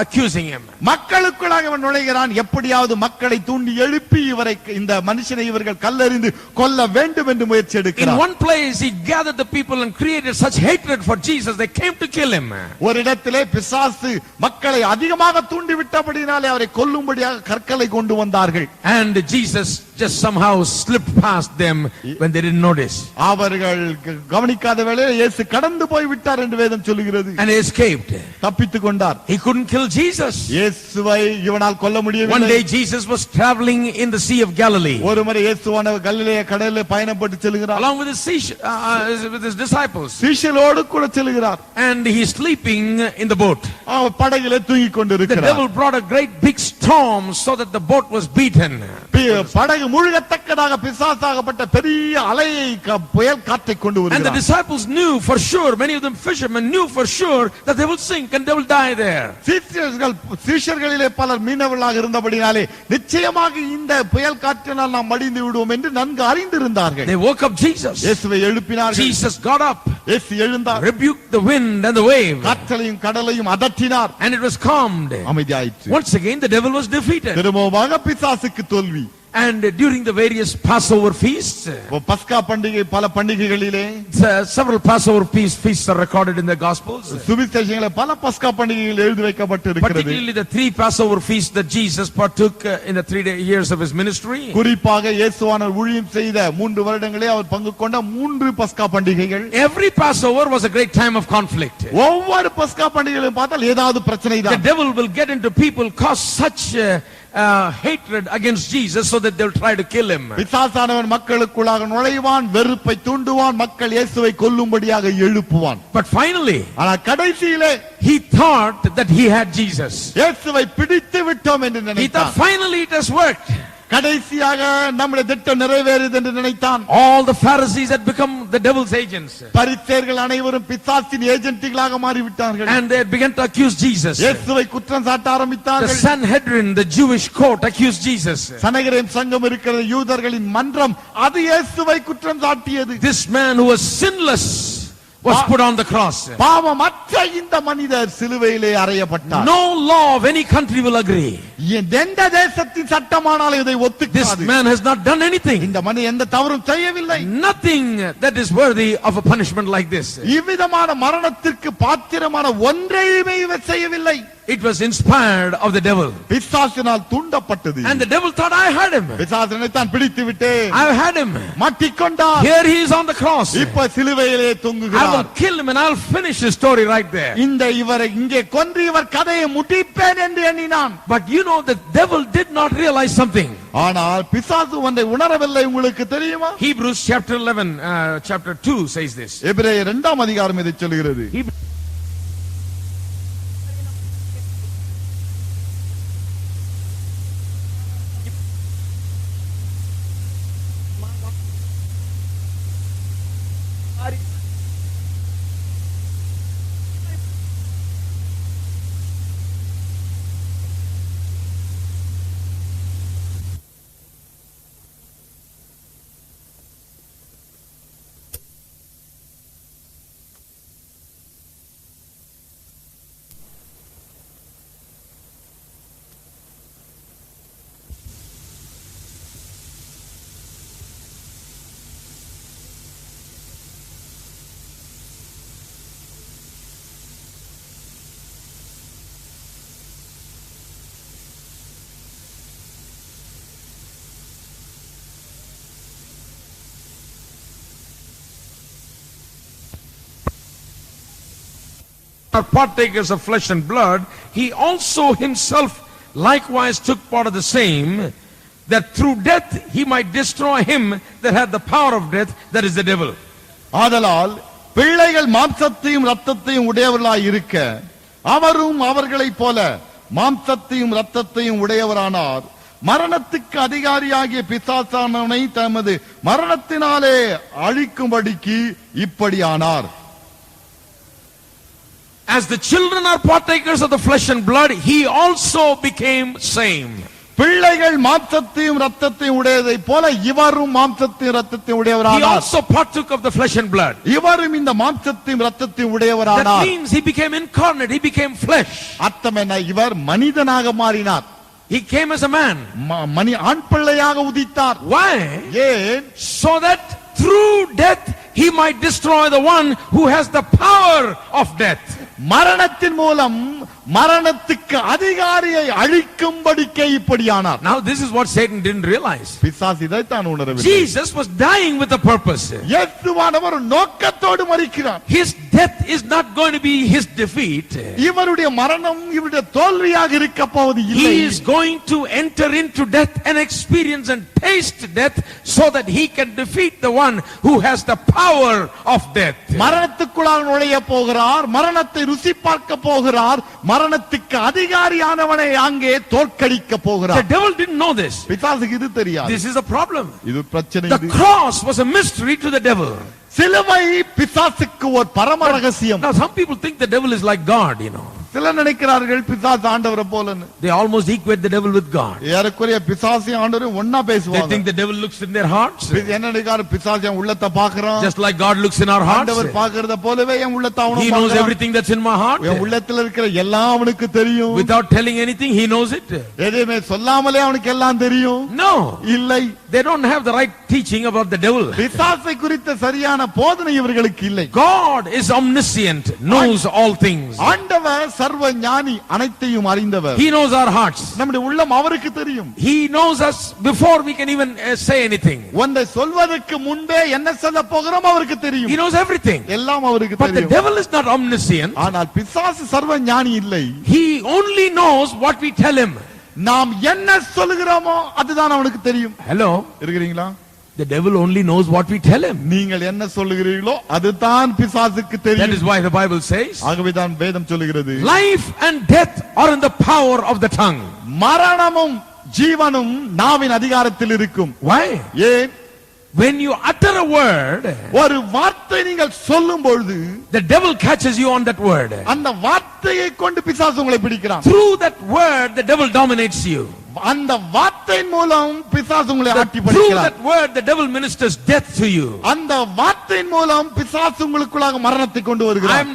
accusing him. மக்களுக்குள்ளாக அவன் நுழைகிறான், எப்படியாவது மக்களை தூண்டி எழுப்பி இவரை, இந்த மனுஷனை இவர்கள் கல்லெறிந்து கொல்ல வேண்டும் என்று முயற்சி In எடுக்கிறார். one place he gathered the people and created such hatred for Jesus they came to kill him. ஒரு இடத்திலே பிசாசு மக்களை அதிகமாக தூண்டி விட்டபடினாலே அவரை கொல்லும்படியாக கற்களை கொண்டு வந்தார்கள். And Jesus just somehow slipped past them when they didn't notice. அவர்கள் கவனிக்காத வேளையில் இயேசு கடந்து போய் விட்டார் என்று வேதம் சொல்கிறது. And he escaped. தப்பித்துக் கொண்டார். He couldn't kill Jesus. இயேசுவை இவனால் கொல்ல முடியவில்லை. One day Jesus was traveling in the Sea of Galilee. ஒருமுறை இயேசுவானவர் கலிலேய கடலில் பயணப்பட்டு செல்கிறார். Along with his disciples. சீஷர்களோடு கூட செல்கிறார். And he is sleeping in the boat. அவர் படகிலே தூங்கிக் கொண்டிருக்கிறார். The devil brought a great big storm so that the boat was beaten. படகு முழுகத்தக்கதாக பிசாசாகப்பட்ட பெரிய அலையை புயல் காற்றை கொண்டு வருகிறார். And the disciples knew for sure, many of them fishermen knew for sure that they will sink and they will die there. சீஷர்களிலே பலர் மீனவர்களாக இருந்தபடியாலே நிச்சயமாக இந்த புயல் காற்றினால் நாம் மடிந்து விடுவோம் என்று நன்கு அறிந்திருந்தார்கள். They woke up Jesus. இயேசுவை எழுப்பினார்கள். Jesus got up. இயேசு எழுந்தார். Rebuked the wind and the wave. காற்றையும் கடலையும் அதட்டினார். And it was calmed. அமைதியாயிற்று. Once again the devil was defeated. திரும்பவும் பிசாசுக்கு தோல்வி. And during the various Passover feasts, பஸ்கா பண்டிகை பல பண்டிகைகளிலே several Passover feasts are recorded in the Gospels. சுவிசேஷங்களிலே பல பஸ்கா பண்டிகைகள் எழுதி வைக்கப்பட்டிருக்கிறது. Particularly the 3 Passover feasts that Jesus partook in the 3 years of his ministry. குறிப்பாக இயேசுவானவர் ஊழியம் செய்த 3 வருடங்களே அவர் பங்கு கொண்ட 3 பஸ்கா பண்டிகைகள். Every Passover was a great time of conflict. ஒவ்வொரு பஸ்கா பண்டிகையிலும் பார்த்தால் ஏதாவது பிரச்சனை தான். The devil will get into people, cause such hatred against Jesus so that they'll try to kill him. பிசாசானவன் மக்களுக்குள்ளாக நுழைவான், வெறுப்பை தூண்டுவான், மக்கள் இயேசுவை கொல்லும்படியாக எழுப்புவான். But finally, ஆனா கடைசியிலே he thought that he had Jesus. இயேசுவை பிடித்து விட்டோம் என்று He thought நினைத்தான். finally it has worked. கடைசியாக நம்முடைய திட்டம் நிறைவேறியது என்று நினைத்தான். All the Pharisees had become the devil's agents. பரிசேயர்கள் அனைவரும் பிசாசின் ஏஜென்ட்களாக மாறிவிட்டார்கள். And they began to accuse Jesus. இயேசுவை குற்றம் சாட்ட The ஆரம்பித்தார்கள். Sanhedrin, the Jewish court, accused Jesus. சனகரேம் சங்கம் இருக்கிற யூதர்களின் மன்றம் அது இயேசுவை குற்றம் சாட்டியது. This man who was sinless was put on the cross. பாவமற்ற இந்த மனிதர் சிலுவையிலே அறையப்பட்டார். No law of any country will agree. எந்த தேசத்தின் சட்டமானாலும் இதை This ஒத்துக்காது. man has not done anything. இந்த மனிதன் எந்த தவறும் செய்யவில்லை. Nothing that is worthy of a punishment like this. இவ்விதமான மரணத்திற்கு பாத்திரமான ஒன்றையுமே இவர் செய்யவில்லை. It was inspired of the devil. பிசாசினால் தூண்டப்பட்டது. And the devil thought, I had him. பிசாசனை தான் பிடித்து விட்டேன். I had him. மாட்டிக்கொண்டார். Here he is on the cross. இப்ப சிலுவையிலே I தொங்குகிறார். will kill him and I'll finish his story right there. இந்த இவரை இங்கே கொன்று இவர் கதையை முடிப்பேன் என்று எண்ணினான். But you know the devil did not realize something. ஆனால் பிசாசு ஒன்றை உணரவில்லை. உங்களுக்கு தெரியுமா? Hebrews chapter 11, chapter 2 says this. எபிரேயர் 2ஆம் அதிகாரம் இதை சொல்கிறது. Are partakers of flesh and blood, he also himself likewise took part of the same, that through death he might destroy him that had the power of death, that is the devil. ஆதலால் பிள்ளைகள் மாம்சத்தையும் இரத்தத்தையும் உடையவர்களாய் இருக்க அவரும் அவர்களைப் போல மாம்சத்தையும் இரத்தத்தையும் உடையவரானார். மரணத்துக்கு அதிகாரியாகிய பிசாசானவனை தமது மரணத்தினாலே அழிக்கும்படிக்கு இப்படியானார். As the children are partakers of the flesh and blood, he also became same. பிள்ளைகள் மாம்சத்தையும் இரத்தத்தையும் உடையதை போல இவரும் மாம்சத்தையும் இரத்தத்தையும் He உடையவரானார். also partook of the flesh and blood. இவரும் இந்த மாம்சத்தையும் இரத்தத்தையும் That உடையவரானார். means he became incarnate, he became flesh. அர்த்தம் என்ன? இவர் மனிதனாக மாறினார். He came as a man. ஆண் பிள்ளையாக உதித்தார். Why? ஏன்? So that through death he might destroy the one who has the power of death. மரணத்தின் மூலம் மரணத்துக்கு அதிகாரியை அழிக்கும்படிக்கே இப்படியானார். Now this is what Satan didn't realize. பிசாசு இதைத்தான் உணரவில்லை. Jesus was dying with a purpose. இயேசுவானவர் நோக்கத்தோடு மரிக்கிறார். His death is not going to be his defeat. இவருடைய மரணம் இவருடைய தோல்வியாக இருக்க போவது இல்லை. He is going to enter into death and experience and taste death so that he can defeat the one who has the power of death. மரணத்துக்குள்ளாக நுழைய போகிறார், மரணத்தை ருசி பார்க்க போகிறார், மரணத்துக்கு அதிகாரியானவனை அங்கே தோற்கடிக்க The போகிறார். devil didn't know this. பிசாசுக்கு இது தெரியாது. This is a problem. இது பிரச்சனை. The cross was a mystery to the devil. சிலுவை பிசாசுக்கு ஒரு பரம ரகசியம். Now some people think the devil is like God, you know. சிலர் நினைக்கிறார்கள் பிசாசு ஆண்டவரை போலன்னு. They almost equate the devil with God. ஏறக்குறைய பிசாசு ஆண்டவரும் ஒண்ணா They பேசுவாங்க. think the devil looks in their hearts. என்ன நினைக்கிறார், பிசாசு என் உள்ளத்தை பார்க்கறான். Just like God looks in our hearts. ஆண்டவர் பார்க்கறத போலவே என் உள்ளத்தை அவனும் He knows பார்க்கறான். everything that's in my heart. என் உள்ளத்துல இருக்கிற எல்லாம் அவனுக்கு தெரியும். Without telling anything, he knows it. எதையுமே சொல்லாமலே அவனுக்கு எல்லாம் தெரியும். No. இல்லை. They don't have the right teaching about the devil. பிசாசை குறித்த சரியான போதனை இவர்களுக்கு இல்லை. God is omniscient, knows all things. ஆண்டவர் சர்வ ஞானி, அனைத்தையும் அறிந்தவர். He knows our hearts. நம்முடைய உள்ளம் அவருக்கு தெரியும். He knows us before we can even say anything. ஒன்றை சொல்வதற்கு முன்பே என்ன சொல்ல போகிறோம் அவருக்கு தெரியும். He knows everything. எல்லாம் அவருக்கு But the தெரியும். devil is not omniscient. ஆனால் பிசாசு சர்வ ஞானி இல்லை. He only knows what we tell him. நாம் என்ன சொல்லுகிறோமோ அதுதான் அவனுக்கு தெரியும். Hello? இருக்கிறீங்களா? The devil only knows what we tell him. நீங்கள் என்ன சொல்லுகிறீர்களோ அதுதான் பிசாசுக்கு That தெரியும். is why the Bible says, ஆகவேதான் வேதம் சொல்லுகிறது, life and death are in the power of the tongue. மரணமும் ஜீவனும் நாவின் அதிகாரத்தில் இருக்கும். Why? ஏன்? When you utter a word, ஒரு வார்த்தை நீங்கள் சொல்லும் பொழுது the devil catches you on that word. அந்த வார்த்தையை கொண்டு பிசாசு உங்களை பிடிக்கிறான். Through that word, the devil dominates you. அந்த வார்த்தையின் மூலம் பிசாசு உங்களை ஆட்டி Through படைக்கிறான். that word, the devil ministers death to you. அந்த வார்த்தையின் மூலம் பிசாசு உங்களுக்குள்ளாக மரணத்தை கொண்டு வருகிறான்.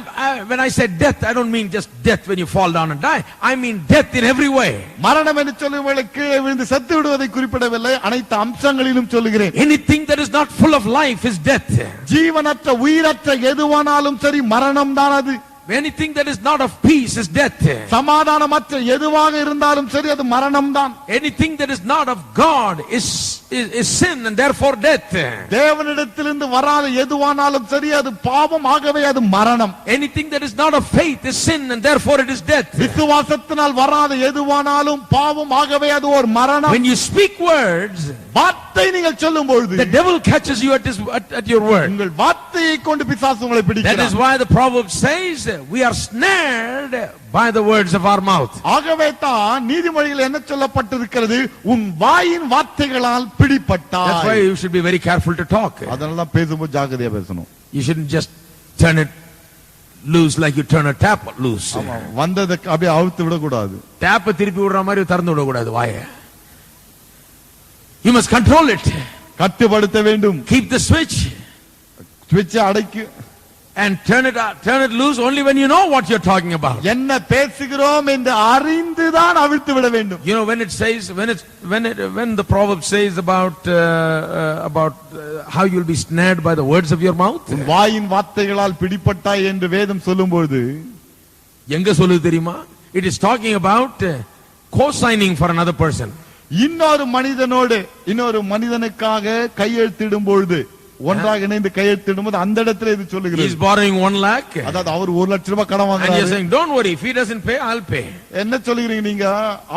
When I say death, I don't mean just death when you fall down and die. I mean death in every way. மரணம் என்று சொல்லுவதற்கு கீழே விழுந்து செத்து விடுவதை குறிப்பிடவில்லை, அனைத்து அம்சங்களிலும் சொல்லுகிறேன். Anything that is not full of life is death. ஜீவனற்ற உயிரற்ற எதுவானாலும் சரி மரணம் தான் அது. Anything that is not of peace is death. சமாதானமற்ற எதுவாக இருந்தாலும் சரி அது மரணம் தான். Anything that is not of God is sin and therefore death. தேவனிடத்திலிருந்து வராத எதுவானாலும் சரி அது பாவம், ஆகவே அது மரணம். Anything that is not of faith is sin and therefore it is death. விசுவாசத்தினால் வராத எதுவானாலும் பாவம், ஆகவே அது ஒரு மரணம். When you speak words, வார்த்தை நீங்கள் சொல்லும் பொழுது the devil catches you at your word. உங்கள் வார்த்தையை கொண்டு பிசாசு உங்களை That is பிடிக்கிறான். why the proverb says we are snared by the words of our mouth. ஆகவே தான் நீதிமொழியில் என்ன சொல்லப்பட்டிருக்கிறது, உன் வாயின் வார்த்தைகளால் That's why பிடிபட்டாய். you should be very careful to talk. அதனால தான் பேசும்போது ஜாக்கிரதையா பேசணும். You shouldn't just turn it loose like you turn a tap loose. ஆமா, வந்ததை அப்படியே அவுத்து விடக்கூடாது. Tap திருப்பி விடுற மாதிரி திறந்து விட கூடாது வாயை. You must control it. கட்டுப்படுத்த வேண்டும். Keep the switch சுவிட்சை அடைக்கு. and turn it loose only when you know what you're talking about. என்ன பேசுகிறோம் என்று அறிந்துதான் அவிழ்த்து விட வேண்டும். You know, when it says, when the proverb says about how you'll be snared by the words of your mouth. உன் வாயின் வார்த்தைகளால் பிடிபட்டாய் என்று வேதம் சொல்லும்போது எங்க சொல்லுது தெரியுமா? It is talking about co-signing for another person. இன்னொரு மனிதனோடு இன்னொரு மனிதனுக்காக கையெழுத்திடும் பொழுது, ஒன்றாக இணைந்து கையெழுத்திடும்போது அந்த இடத்துல இது He is சொல்லுகிறது. borrowing 1 lakh. அதாவது அவர் 1 லட்சம் ரூபாய் கடன் And you're வாங்குறாரு. saying, don't worry, if he doesn't pay, I'll pay. என்ன சொல்லுகிறீங்க நீங்க?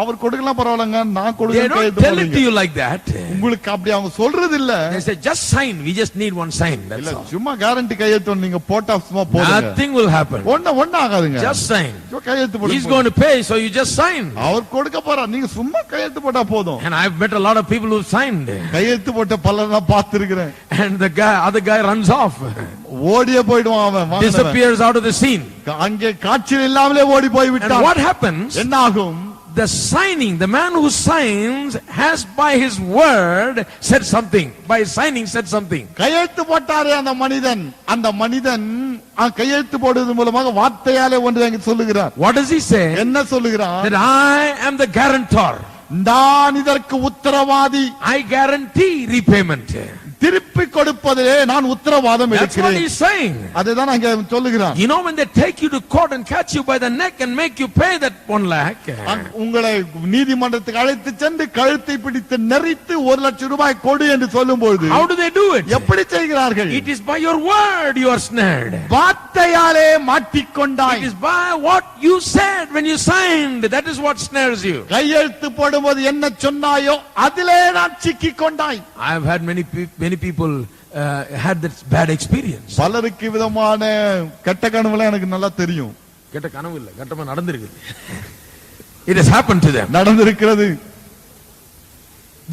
அவர் கொடுக்கலாம் பரவாயில்லைங்க, நான் They கொடுக்க don't கையெழுத்து tell it to போடுங்க. you like that. உங்களுக்கு அப்படி அவங்க சொல்றது இல்ல. They say, just sign, we just need 1 sign. That's இல்ல all. சும்மா கேரண்டி கையெழுத்து நீங்க போட்டா சும்மா போடுங்க. Nothing will happen. ஒண்ணு ஆகாதுங்க. Just sign. சும்மா கையெழுத்து He's போடுங்க. going to pay, so you just sign. அவர் கொடுக்க போறார், நீங்க சும்மா கையெழுத்து போட்டா போதும். And I've met a lot of people who've signed. கையெழுத்து போட்ட பலர் நான் பார்த்திருக்கிறேன். And the other guy runs off. ஓடியே போயிடுவான் அவன், வாங்கினவன். Disappears out of the scene. அங்கே காட்சியில் இல்லாமலே ஓடி போய் And விட்டான். what happens? என்ன ஆகும்? The signing, the man who signs has by his word said something. By signing said something. கையெழுத்து போட்டாரே அந்த மனிதன், அந்த மனிதன் கையெழுத்து போடுவது மூலமாக வார்த்தையாலே ஒன்று அங்கே சொல்லுகிறார். What does he say? என்ன சொல்லுகிறார்? That I am the guarantor. நான் இதற்கு உத்தரவாதி. I guarantee repayment. திருப்பி கொடுப்பதிலே நான் உத்தரவாதம் That's what எடுக்கிறேன். he's saying. அதுதான் அங்க சொல்லுகிறான். You know, when they take you to court and catch you by the neck and make you pay that 1 lakh, உங்களை நீதிமன்றத்துக்கு அழைத்து சென்று கழுத்தை பிடித்து நெரித்து 1 லட்சம் ரூபாய் கொடு என்று சொல்லும்போது how do they do it? எப்படி செய்கிறார்கள்? It is by your word you are snared. வார்த்தையாலே It மாட்டிக்கொண்டாய். is by what you said when you signed. That is what snares you. கையெழுத்து போடும்போது என்ன சொன்னாயோ அதிலே நான் சிக்கிக் கொண்டாய். I have had many people had that bad experience. பலருக்கு விதமான கெட்ட கனவுல எனக்கு நல்லா தெரியும். கெட்ட கனவு இல்ல, கெட்டமா நடந்திருக்கு. It has happened to them. நடந்திருக்கிறது.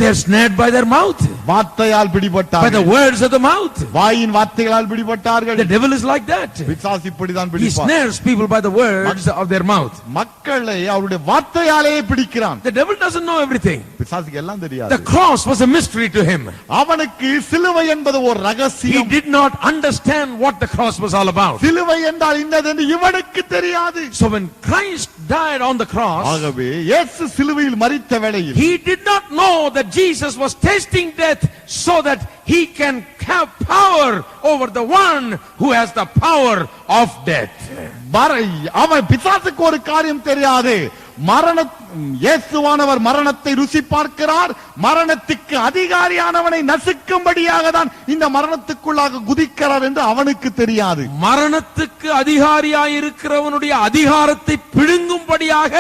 They are snared by their mouth, வார்த்தையால் by the பிடிபட்டார்கள். words of the mouth. வாயின் வார்த்தைகளால் பிடிபட்டார்கள். The devil is like that. பிசாசு இப்படிதான் He பிடிப்பான். snares people by the words of their mouth. மக்களை அவருடைய வார்த்தையாலே பிடிக்கிறான். The devil doesn't know everything. பிசாசுக்கு எல்லாம் The தெரியாது. cross was a mystery to him. அவனுக்கு சிலுவை என்பது ஒரு He ரகசியம். did not understand what the cross was all about. சிலுவை என்றால் இன்னதென்று இவனுக்கு தெரியாது. So when Christ died on the cross, ஆகவே இயேசு சிலுவையில் மரித்த வேளையில் he did not know that Jesus was tasting death so that he can have power over the one who has the power of death. அவன் பிசாசுக்கு ஒரு காரியம் தெரியாது. இயேசுவானவர் மரணத்தை ருசி பார்க்கிறார். மரணத்துக்கு அதிகாரியானவனை நசுக்கும்படியாக தான் இந்த மரணத்துக்குள்ளாக குதிக்கிறார் என்று அவனுக்கு தெரியாது. மரணத்துக்கு அதிகாரியாய் இருக்கிறவனுடைய அதிகாரத்தை பிடுங்கும்படியாக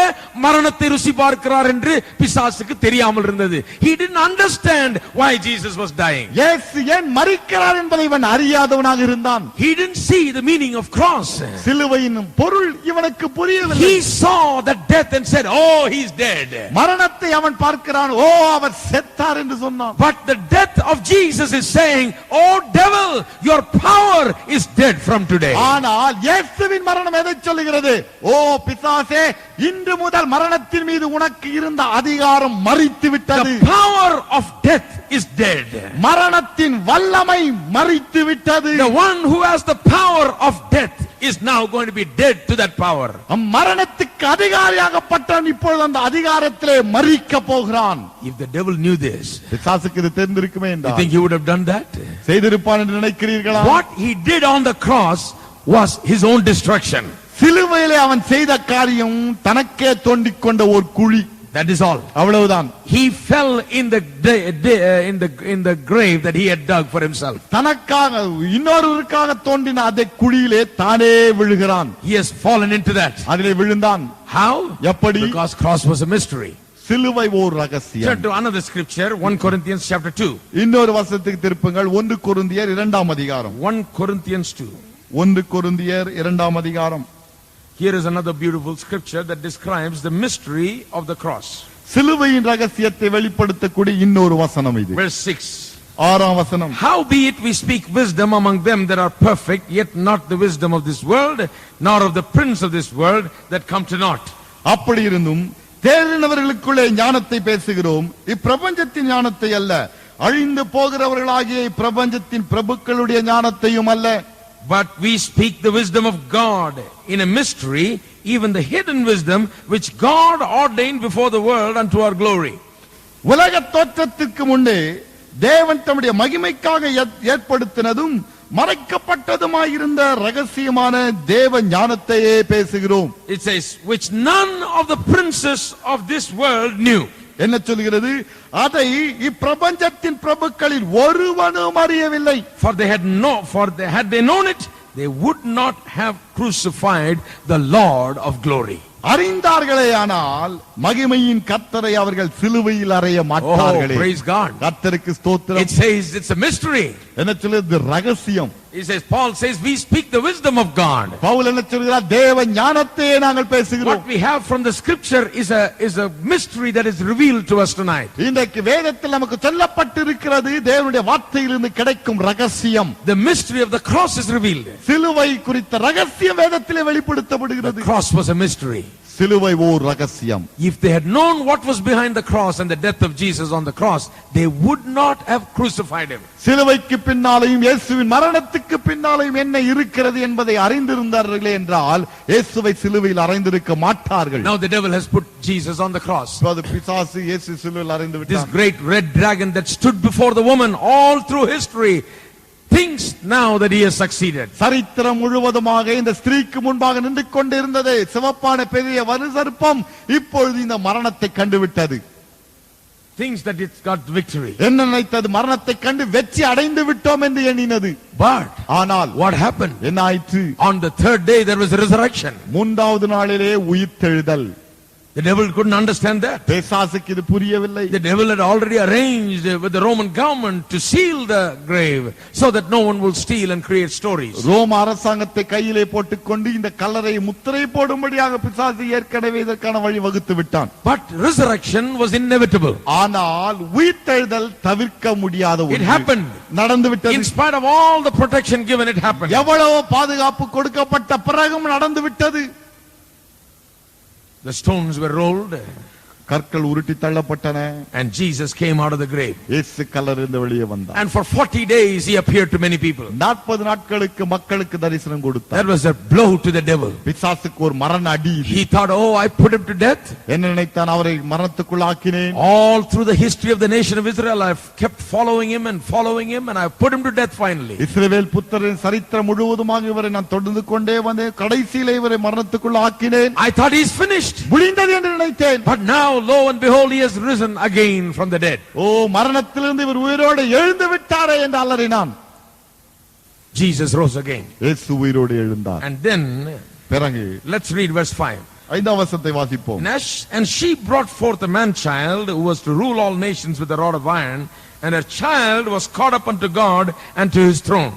மரணத்தை ருசி பார்க்கிறார் என்று பிசாசுக்கு தெரியாமல் இருந்தது. He didn't understand why Jesus was dying. இயேசு ஏன் மரிக்கிறார் என்பதை இவன் அறியாதவனாக இருந்தான். He didn't see the meaning of cross. சிலுவையின் பொருள் இவனுக்கு புரியவில்லை. He saw that death and said, "Oh, he's dead." மரணத்தை அவன் பார்க்கிறான். ஓ, அவர் செத்தார் என்று சொன்னான். But the death of Jesus is saying, "Oh devil, your power is dead from today." ஆனால் இயேசுவின் மரணம் எதை சொல்லுகிறது? ஓ பிசாசே, இன்று முதல் மரணத்தின் மீது உனக்கு இருந்த அதிகாரம் மரித்து விட்டது. The power of death is dead. மரணத்தின் வல்லமை மரித்து விட்டது. The one who has the power of death is now going to be dead to that power. மரணத்துக்கு அதிகாரியாகப்பட்டவன் இப்பொழுது அந்த அதிகாரத்திலே மரிக்க போகிறான். If the devil knew this, பிசாசுக்கு இது தெரிந்திருக்குமே you என்றால் think he would have done that? செய்திருப்பான் என்று நினைக்கிறீர்களா? What he did on the cross was his own destruction. சிலுவையிலே அவன் செய்த காரியம் தனக்கே தோண்டிக் கொண்ட ஒரு குழி. That is all. அவ்வளவுதான். He fell in the grave that he had dug for himself. தனக்காக இன்னொருவருக்காக தோண்டின அதே குழியிலே தானே விழுகிறான். He has fallen into that. அதிலே விழுந்தான். How? எப்படி? Because cross was a mystery. சிலுவை ஓர் Turn ரகசியம். to another scripture, 1 Corinthians chapter 2. இன்னொரு வசனத்துக்கு திருப்புங்கள். 1 கொரிந்தியர் 2ஆம் அதிகாரம். 1 Corinthians 2. 1 கொரிந்தியர் 2ஆம் அதிகாரம். Here is another beautiful scripture that describes the mystery of the cross. சிலுவையின் ரகசியத்தை வெளிப்படுத்தக்கூடிய இன்னொரு வசனம் இது. Verse 6. 6ஆம் வசனம். Howbeit we speak wisdom among them that are perfect, yet not the wisdom of this world, nor of the prince of this world that come to naught. அப்படி இருந்தும் தேறினவர்களுக்குள்ளே ஞானத்தை பேசுகிறோம், இப்பிரபஞ்சத்தின் ஞானத்தை அல்ல, அழிந்து போகிறவர்களாகிய இப்பிரபஞ்சத்தின் பிரபுக்களுடைய ஞானத்தையும் அல்ல. But we speak the wisdom of God in a mystery, even the hidden wisdom which God ordained before the world unto our glory. உலக தோற்றத்திற்கு முன்னே தேவன் தம்முடைய மகிமைக்காக ஏற்படுத்தினதும் மறைக்கப்பட்டதுமாயிருந்த ரகசியமான தேவ ஞானத்தையே பேசுகிறோம். It says, which none of the princes of this world knew. என்ன சொல்கிறது? அதை இப்பிரபஞ்சத்தின் பிரபுக்களில் ஒருவனும் அறியவில்லை. For had they known it, they would not have crucified the Lord of glory. அறிந்தார்களே, ஆனால் மகிமையின் கர்த்தரை அவர்கள் சிலுவையில் அறைய Oh, மாட்டார்களே. praise God. கர்த்தருக்கு ஸ்தோத்திரம். It says it's a mystery. என்ன சொல்லுது? ரகசியம். He says, Paul says, we speak the wisdom of God. Pavul என்ன சொல்கிறார்? தேவ ஞானத்தையே நாங்கள் பேசுகிறோம். What we have from the scripture is a mystery that is revealed to us tonight. இன்றைக்கு வேதத்தில் நமக்கு சொல்லப்பட்டிருக்கிறது தேவனுடைய வார்த்தையிலிருந்து கிடைக்கும் ரகசியம். The mystery of the cross is revealed. சிலுவை குறித்த ரகசியம் வேதத்திலே வெளிப்படுத்தப்படுகிறது. The cross was a mystery. சிலுவை ஓர் ரகசியம். If they had known what was behind the cross and the death of Jesus on the cross, they would not have crucified him. சிலுவைக்கு பின்னாலேயும் இயேசுவின் மரணத்துக்கு பின்னாலேயும் என்ன இருக்கிறது என்பதை அறிந்திருந்தார்களே என்றால் இயேசுவை சிலுவையில் அறைந்திருக்க மாட்டார்கள். Now the devil has put Jesus on the cross. அது பிசாசு இயேசு சிலுவையில் அறைந்து This விட்டான். great red dragon that stood before the woman all through history thinks now that he has succeeded. சரித்திரம் முழுவதுமாக இந்த ஸ்திரீக்கு முன்பாக நின்று கொண்டிருந்ததே சிவப்பான பெரிய வலுசர்ப்பம் இப்பொழுது இந்த மரணத்தை கண்டுவிட்டது. Thinks that it's got victory. என்ன நினைத்தது? மரணத்தை கண்டு வெற்றி அடைந்து விட்டோம் என்று எண்ணினது. But ஆனால் what happened? என்ன ஆயிற்று? On the third day there was a resurrection. மூன்றாவது நாளிலே உயிர்த்தெழுதல். The devil couldn't understand that. பிசாசுக்கு இது புரியவில்லை. The devil had already arranged with the Roman government to seal the grave so that no one will steal and create stories. ரோம அரசாங்கத்தை கையிலே போட்டுக்கொண்டு இந்த கல்லறை முத்திரை போடும்படியாக பிசாசு ஏற்கனவே இதற்கான வழி வகுத்து விட்டான். But resurrection was inevitable. ஆனால் உயிர்த்தெழுதல் தவிர்க்க முடியாத It ஒன்று. happened. நடந்து விட்டது. In spite of all the protection given, it happened. எவ்வளவு பாதுகாப்பு கொடுக்கப்பட்ட பிறகும் நடந்து விட்டது. The stones were rolled கற்கள் உருட்டி தள்ளப்பட்டன. and Jesus came out of the grave. இயேசு கல்லறையிலிருந்து வெளியே வந்தார். And for 40 days he appeared to many people. 40 நாட்களுக்கு மக்களுக்கு தரிசனம் கொடுத்தார். That was a blow to the devil. பிசாசுக்கு ஒரு மரண அடி. He thought, oh, I put him to death. என்ன நினைத்தான்? அவரை மரணத்துக்குள் ஆக்கினேன். All through the history of the nation of Israel, I've kept following him and I put him to death finally. இஸ்ரவேல் புத்திரரின் சரித்திரம் முழுவதுமாக இவரை நான் தொடர்ந்து கொண்டே வந்தேன். கடைசியிலே இவரை மரணத்துக்குள் ஆக்கினேன். I thought he's finished. முடிந்தது என்று நினைத்தேன். But now, lo and behold, he has risen again from the dead. ஓ, மரணத்திலிருந்து இவர் உயிரோடு எழுந்து விட்டாரே என்று அலறினான். Jesus rose again. இயேசு உயிரோடு எழுந்தார். And then, பிறகு let's read verse 5. 5ஆம் வசனத்தை வாசிப்போம். And she brought forth a man child who was to rule all nations with a rod of iron, and her child was caught up unto God and to his throne.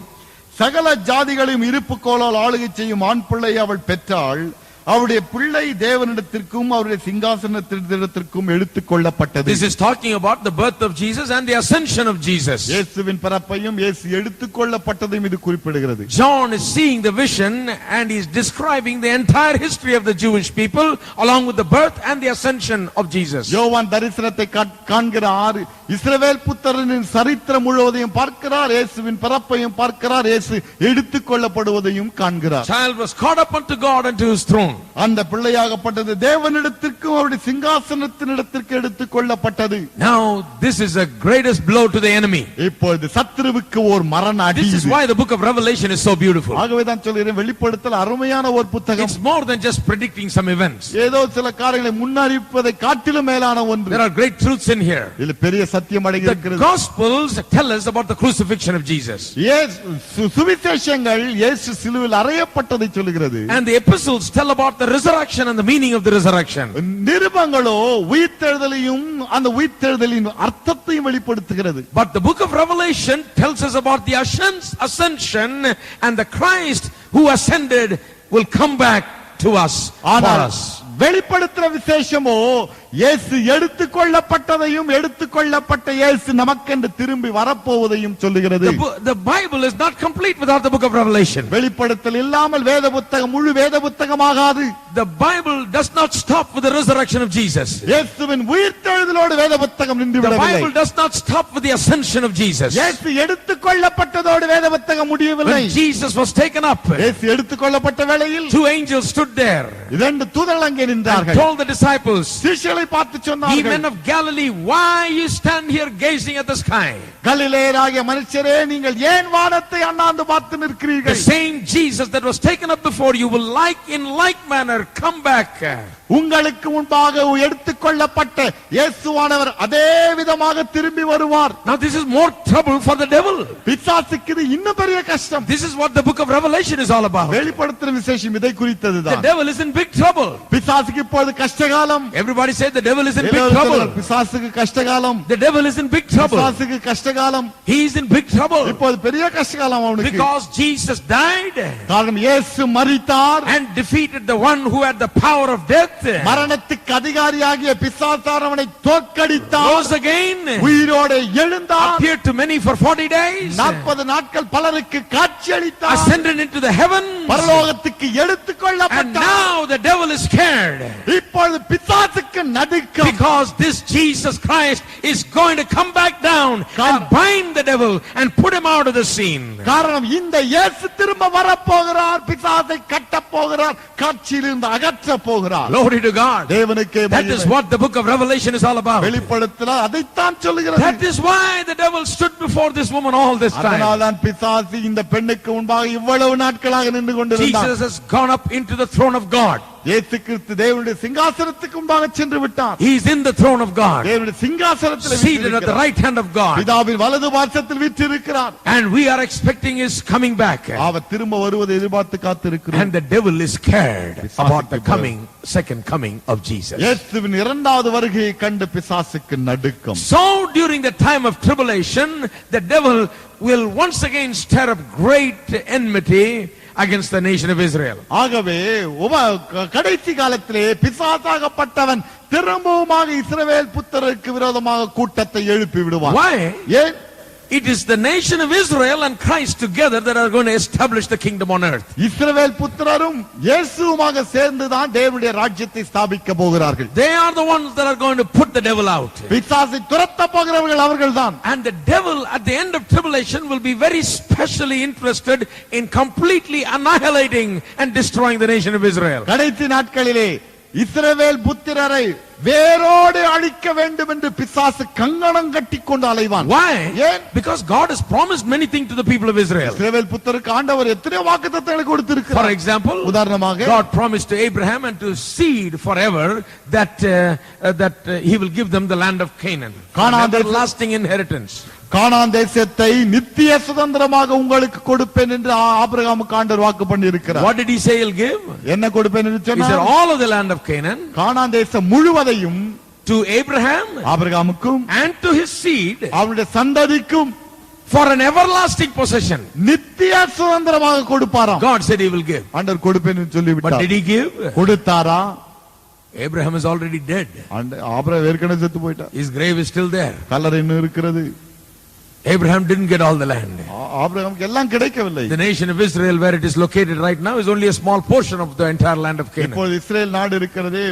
சகல ஜாதிகளையும் இருப்பு கோலால் ஆளுகை செய்யும் ஆண் பிள்ளை அவள் பெற்றாள். அவருடைய பிள்ளை தேவனிடத்திற்கும் அவருடைய சிங்காசனத்திற்கும் எடுத்துக் கொள்ளப்பட்டது. This is talking about the birth of Jesus and the ascension of Jesus. இயேசுவின் பிறப்பையும் இயேசு எடுத்துக் கொள்ளப்பட்டதையும் இது குறிப்பிடுகிறது. John is seeing the vision and he is describing the entire history of the Jewish people along with the birth and the ascension of Jesus. யோவான் தரிசனத்தை காண்கிறார். இஸ்ரவேல் புத்திரரின் சரித்திரம் முழுவதையும் பார்க்கிறார். இயேசுவின் பிறப்பையும் பார்க்கிறார். இயேசு எடுத்துக் கொள்ளப்படுவதையும் காண்கிறார். Child was caught up unto God and to his throne. அந்த பிள்ளையாகப்பட்டது தேவனிடத்திற்கும் அவருடைய சிங்காசனத்தினிடத்திற்கு எடுத்துக் கொள்ளப்பட்டது. Now this is the greatest blow to the enemy. இப்பொழுது சத்துருவுக்கு ஒரு மரண அடி. This is why the book of Revelation is so beautiful. ஆகவே தான் சொல்கிறேன், வெளிப்படுத்தல் அருமையான ஒரு புத்தகம். It's more than just predicting some events. ஏதோ சில காரியங்களை முன்னறிவிப்பதை காட்டிலும் மேலான ஒன்று. There are great truths in here. இதில் பெரிய சத்தியம் அடங்கி The இருக்கிறது. Gospels tell us about the crucifixion of Jesus. சுவிசேஷங்கள் இயேசு சிலுவையில் அறையப்பட்டதை சொல்கிறது. And the epistles tell about the resurrection and the meaning of the resurrection. நிருபங்களோ உயிர்த்தெழுதலையும் அந்த உயிர்த்தெழுதலின் அர்த்தத்தையும் வெளிப்படுத்துகிறது. But the book of Revelation tells us about the ascension and the Christ who ascended will come back to us for us. வெளிப்படுத்துற விசேஷமோ இயேசு எடுத்துக் கொள்ளப்பட்டதையும் எடுத்துக் கொள்ளப்பட்ட இயேசு நமக்கென்று திரும்பி வரப்போவதையும் சொல்லுகிறது. The Bible is not complete without the book of Revelation. வெளிப்படுத்தல் இல்லாமல் வேத புத்தகம் முழு வேத புத்தகமாகாது. The Bible does not stop with the resurrection of Jesus. இயேசுவின் உயிர்த்தெழுதலோடு வேத புத்தகம் நின்று The விடவில்லை. Bible does not stop with the ascension of Jesus. இயேசு எடுத்துக் கொள்ளப்பட்டதோடு வேத புத்தகம் முடியவில்லை. When Jesus was taken up, இயேசு எடுத்துக் கொள்ளப்பட்ட வேளையில் 2 angels stood there இரண்டு தூதர்கள் அங்கே and நின்றார்கள். told the disciples, சீஷர்களை பார்த்து "Ye சொன்னார்கள், men of Galilee, why you stand here gazing at the sky? கலிலேயராகிய மனுஷரே, நீங்கள் ஏன் வானத்தை அண்ணாந்து பார்த்து The நிற்கிறீர்கள்? same Jesus that was taken up before you will in like manner come back." உங்களுக்கு முன்பாக எடுத்துக் கொள்ளப்பட்ட இயேசுவானவர் அதே விதமாக திரும்பி வருவார். Now this is more trouble for the devil. பிசாசுக்கு இது இன்னும் பெரிய கஷ்டம். This is what the book of Revelation is all about. வெளிப்படுத்துற விசேஷம் இதை குறித்ததுதான். The devil is in big trouble. பிசாசுக்கு இப்போது கஷ்டகாலம். Everybody say the devil is in big trouble. பிசாசுக்கு கஷ்டகாலம். The devil is in big trouble. பிசாசுக்கு கஷ்டகாலம். He is in big trouble இப்போது பெரிய கஷ்டகாலம் அவனுக்கு. because Jesus died காரணம் இயேசு மரித்தார் and defeated the one who had the power of death. மரணத்துக்கு அதிகாரியாகிய பிசாசானவனை தோற்கடித்தான், rose again, உயிரோடு எழுந்தான், appeared to many for 40 days, 40 நாட்கள் பலருக்கு காட்சியளித்தான், ascended into the heavens, பரலோகத்துக்கு எடுத்துக்கொள்ளப்பட்டான். and now the devil is scared. இப்பொழுது பிசாசுக்கு நடுக்கம். Because this Jesus Christ is going to come back down and bind the devil and put him out of the scene. காரணம் இந்த இயேசு திரும்ப வரப்போகிறார், பிசாசை கட்டப் போகிறார், காட்சியிலிருந்து அகற்றப் போகிறார். Glory to God. தேவனுக்கே That is what the book of Revelation is all about. வெளிப்படுத்தல அதைத்தான் சொல்லுகிறது. That is why the devil stood before this woman all this time. அதனால்தான் பிசாசு இந்த பெண்ணுக்கு முன்பாக இவ்வளவு நாட்களாக நின்று கொண்டிருந்தார். Jesus has gone up into the throne of God. இயேசு கிறிஸ்து தேவனுடைய சிங்காசனத்துக்கு முன்பாக சென்று விட்டார். He is in the throne of God, தேவனுடைய சிங்காசனத்தில் seated at the right hand of God, பிதாவின் வலது பார்சத்தில் வீற்றிருக்கிறார். and we are expecting his coming back. அவர் திரும்ப வருவதை எதிர்பார்த்து காத்திருக்கிறோம். And the devil is scared about the second coming of Jesus. இயேசுவின் இரண்டாவது வருகையை கண்டு பிசாசுக்கு நடுக்கம். So during the time of tribulation, the devil will once again stir up great enmity against the nation of Israel. ஆகவே கடைசி காலத்திலே பிசாசாகப்பட்டவன் திரும்பவுமாக இஸ்ரவேல் புத்திரருக்கு விரோதமாக கூட்டத்தை எழுப்பி விடுவான். Why? ஏன்? It is the nation of Israel and Christ together that are going to establish the kingdom on earth. இஸ்ரவேல் புத்திரரும் இயேசுவுமாக சேர்ந்துதான் தேவனுடைய ராஜ்யத்தை ஸ்தாபிக்க போகிறார்கள். They are the ones that are going to put the devil out. பிசாசை துரத்த போகிறவர்கள் அவர்கள்தான். And the devil at the end of tribulation will be very specially interested in completely annihilating and destroying the nation of Israel. கடைசி நாட்களிலே இஸ்ரவேல் புத்திரரை வேரோடு அழிக்க வேண்டும் என்று பிசாசு கங்கணம் கட்டிக்கொண்டு அலைவான். Why? ஏன்? Because God has promised many things to the people of Israel. இஸ்ரவேல் புத்திரருக்கு ஆண்டவர் எத்தனை வாக்குத்தத்தங்களை கொடுத்திருக்கிறார். For example, உதாரணமாக God promised to Abraham and to seed forever that he will give them the land of Canaan, an everlasting inheritance. கானான் தேசத்தை நித்திய சுதந்திரமாக உங்களுக்கு கொடுப்பேன் என்று ஆபிரகாமுக்கு ஆண்டவர் வாக்கு பண்ணி இருக்கிறார். What did he say he'll give? என்ன கொடுப்பேன் என்று He said சொன்னார்? all of the land of Canaan கானான் தேசம் முழுவதையும் to Abraham ஆபிரகாமுக்கும் and to his seed அவருடைய சந்ததிக்கும் for an everlasting possession. நித்திய சுதந்திரமாக கொடுப்பாராம். God said he will give. ஆண்டவர் கொடுப்பேன் என்று சொல்லி But விட்டார். did he give? கொடுத்தாரா? Abraham is already dead. Abraham ஏற்கனவே செத்து போயிட்டார். His grave is still there. கல்லறை இன்னும் இருக்கிறது. Abraham didn't get all the land. ஆபிரகாமுக்கு எல்லாம் கிடைக்கவில்லை. The nation of Israel, where it is located right now, is only a small portion of the entire land of Canaan. இப்போது Israel நாடு இருக்கிறதே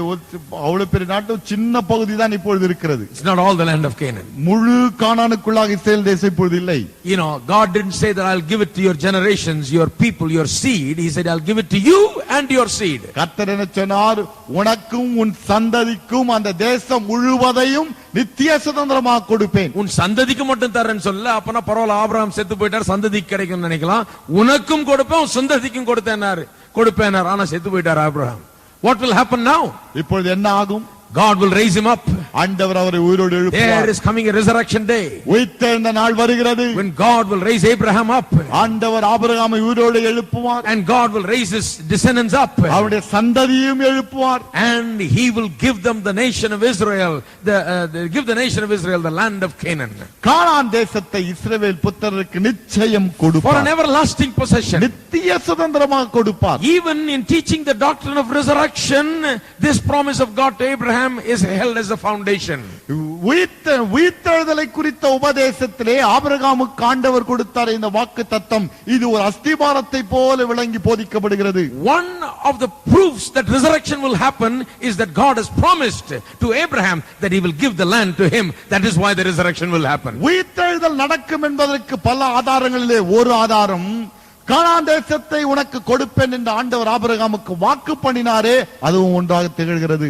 அவ்வளவு பெரிய நாட்டு சின்ன பகுதி தான் இப்பொழுது இருக்கிறது. It's not all the land of Canaan. முழு கானானுக்குள்ளாக இஸ்ரேல் தேசம் இப்பொழுது இல்லை. You know, God didn't say that I'll give it to your generations, your people, your seed. He said I'll give it to you and your seed. கர்த்தர் என்ன சொன்னார்? உனக்கும் உன் சந்ததிக்கும் அந்த தேசம் முழுவதையும் நித்திய சுதந்திரமாக கொடுப்பேன். உன் சந்ததிக்கு மட்டும் தரேன்னு சொல்ல, அப்பனா பரவாயில்ல, ஆபிரகாம் செத்து போயிட்டார், சந்ததிக்கு கிடைக்கும் நினைக்கலாம். உனக்கும் கொடுப்பேன், உன் சந்ததிக்கும் கொடுப்பேனார். ஆனா செத்து போயிட்டார் Abraham. What will happen now? இப்பொழுது என்ன ஆகும்? God will raise him up. ஆண்டவர் அவரை உயிரோடு எழுப்புவார். There is coming a resurrection day. உயிர்த்தெழுந்த நாள் வருகிறது. When God will raise Abraham up. ஆண்டவர் ஆபிரகாமை உயிரோடு எழுப்புவார். And God will raise his descendants up. அவருடைய சந்ததியையும் எழுப்புவார். And he will give them the nation of Israel, give the nation of Israel the land of Canaan. கானான் தேசத்தை இஸ்ரவேல் புத்திரருக்கு நிச்சயம் For கொடுப்பார். an everlasting possession. நித்திய சுதந்திரமாக கொடுப்பார். Even in teaching the doctrine of resurrection, this promise of God to Abraham is held as a foundation. உயிர்த்தெழுதலை குறித்த உபதேசத்திலே ஆபிரகாமுக்கு ஆண்டவர் கொடுத்தார் இந்த வாக்கு தத்தம். இது ஒரு அஸ்திபாரத்தை போல விளங்கி போதிக்கப்படுகிறது. One of the proofs that resurrection will happen is that God has promised to Abraham that he will give the land to him. That is why the resurrection will happen. உயிர்த்தெழுதல் நடக்கும் என்பதற்கு பல ஆதாரங்களிலே ஒரு ஆதாரம், கானான் தேசத்தை உனக்கு கொடுப்பேன் என்று ஆண்டவர் ஆபிரகாமுக்கு வாக்கு பண்ணினாரே, அதுவும் ஒன்றாக திகழ்கிறது.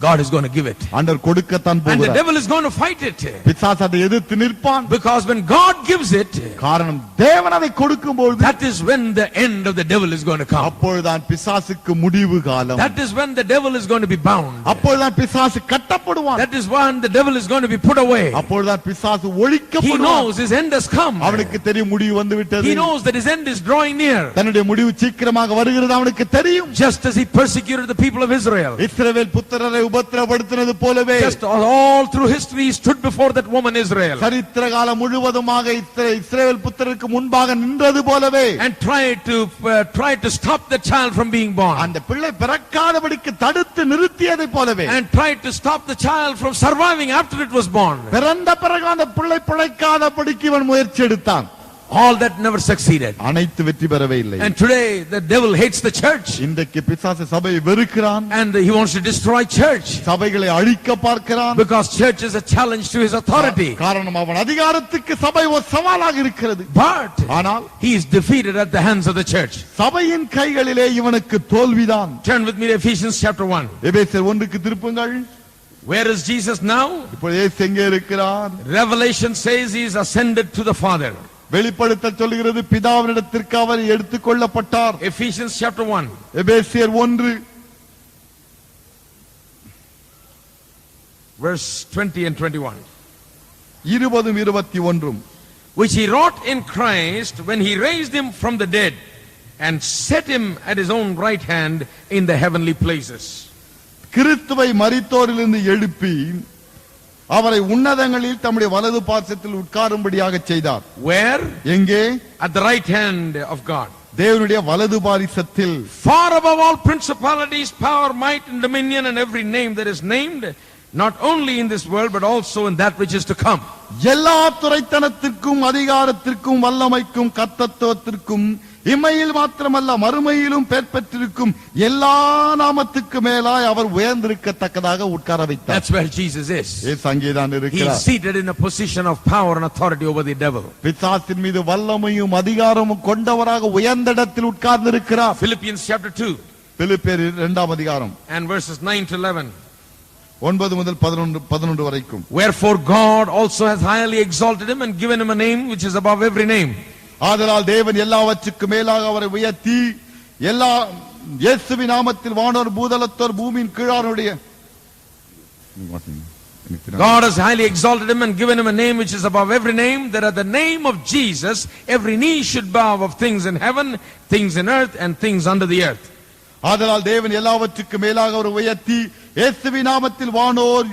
God is going to give it. ஆண்டவர் கொடுக்கத்தான் And the போகிறார். devil is going to fight it. பிசாசு அதை எதிர்த்து நிற்பான். Because when God gives it, காரணம் தேவன் அதை கொடுக்கும்போது that is when the end of the devil is going to come. அப்பொழுதுதான் பிசாசுக்கு முடிவு காலம். That is when the devil is going to be bound. அப்பொழுதுதான் பிசாசு கட்டப்படுவான். That is when the devil is going to be put away. அப்பொழுதுதான் பிசாசு He ஒழிக்கப்படுவான். knows his end has come. அவனுக்கு தெரியும் முடிவு வந்து விட்டது. He knows that his end is drawing near. தன்னுடைய முடிவு சீக்கிரமாக வருகிறது அவனுக்கு தெரியும். Just as he persecuted the people of Israel. இஸ்ரவேல் புத்திரரை உபத்திரப்படுத்தினது போலவே just all through history he stood before that woman Israel சரித்திர காலம் முழுவதுமாக இஸ்ரவேல் புத்திரருக்கு முன்பாக நின்றது போலவே and tried to stop the child from being born அந்த பிள்ளை பிறக்காதபடிக்கு தடுத்து நிறுத்தியதை போலவே and tried to stop the child from surviving after it was born. பிறந்த பிறகு அந்த பிள்ளை பிழைக்காதபடிக்கு இவன் முயற்சி எடுத்தான். All that never succeeded. அனைத்து வெற்றி பெறவே இல்லை. And today the devil hates the church. இன்றைக்கு பிசாசு சபையை வெறுக்கிறான். And he wants to destroy church. சபைகளை அழிக்க பார்க்கிறான். Because church is a challenge to his authority. காரணம் அவன் அதிகாரத்துக்கு சபை ஒரு சவாலாக இருக்கிறது. But ஆனால் he is defeated at the hands of the church. சபையின் கைகளிலே இவனுக்கு தோல்விதான். Turn with me to Ephesians chapter 1. எபேசியர் 1க்கு திருப்புங்கள். Where is Jesus now? இப்போ இயேசு எங்கே இருக்கிறார்? Revelation says he is ascended to the Father. வெளிப்படுத்தல் சொல்கிறது பிதாவினிடத்திற்கு அவர் எடுத்துக்கொள்ளப்பட்டார். Ephesians chapter 1. எபேசியர் 1 verse 20 and 21. 20-21 Which he wrought in Christ when he raised him from the dead and set him at his own right hand in the heavenly places. கிறிஸ்துவை மரித்தோரிலிருந்து எழுப்பி அவரை உன்னதங்களில் தம்முடைய வலது பார்சத்தில் உட்காரும்படியாக செய்தார். Where? எங்கே? At the right hand of God. தேவனுடைய வலது பாரிசத்தில். Far above all principalities, power, might and dominion and every name that is named, not only in this world but also in that which is to come. எல்லா துரைத்தனத்திற்கும் அதிகாரத்திற்கும் வல்லமைக்கும் கர்த்தத்துவத்திற்கும் இம்மையில் மாத்திரமல்ல மறுமையிலும் பெயர் பெற்றிருக்கும் எல்லா நாமத்துக்கு மேலாய் அவர் உயர்ந்திருக்கத்தக்கதாக உட்கார வைத்தார். That's where Jesus is. அங்கேதான் He இருக்கிறார். is seated in a position of power and authority over the devil. பிசாசின் மீது வல்லமையும் அதிகாரமும் கொண்டவராக உயர்ந்த இடத்தில் உட்கார்ந்து இருக்கிறார். Philippians chapter 2 பிலிப்பியர் 2ஆம் அதிகாரம் and verses 9 to 11. 9 முதல் 11 வரைக்கும். Wherefore God also hath highly exalted him and given him a name which is above every name. ஆதலால் தேவன் எல்லாவற்றுக்கும் மேலாக அவரை உயர்த்தி எல்லா இயேசுவின் நாமத்தில் வானோர் பூதலத்தோர் பூமியின் கீழானுடைய God has highly exalted him and given him a name which is above every name, that at the name of Jesus every knee should bow of things in heaven, things in earth and things under the earth. ஆதலால் தேவன் எல்லாவற்றுக்கும் மேலாக அவரை உயர்த்தி இயேசுவின் நாமத்தில் வானோர்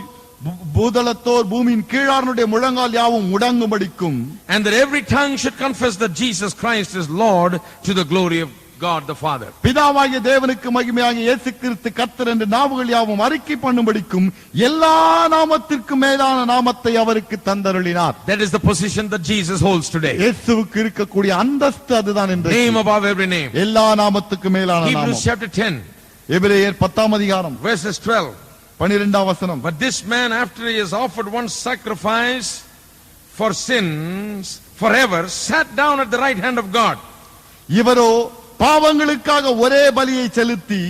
பூதலத்தோர் பூமியின் கீழானுடைய முழங்கால் யாவும் முடங்கும்படிக்கும் and that every tongue should confess that Jesus Christ is Lord to the glory of God the Father. பிதாவாகிய தேவனுக்கு மகிமையாக இயேசு கிறிஸ்து கர்த்தர் என்று நாவுகள் யாவும் அறிக்கை பண்ணும்படிக்கும் எல்லா நாமத்திற்கும் மேலான நாமத்தை அவருக்கு தந்தருளினார். That is the position that Jesus holds today. இயேசுவுக்கு இருக்கக்கூடிய அந்தஸ்து அதுதான் என்று. Name above every name. எல்லா நாமத்துக்கும் மேலான நாமம். Hebrews chapter 10 எபிரேயர் 10ஆம் அதிகாரம் verses 12. 12ஆம் வசனம். But this man, after he has offered one sacrifice for sins forever, sat down at the right hand of God. இவரோ பாவங்களுக்காக ஒரே பலியை செலுத்தி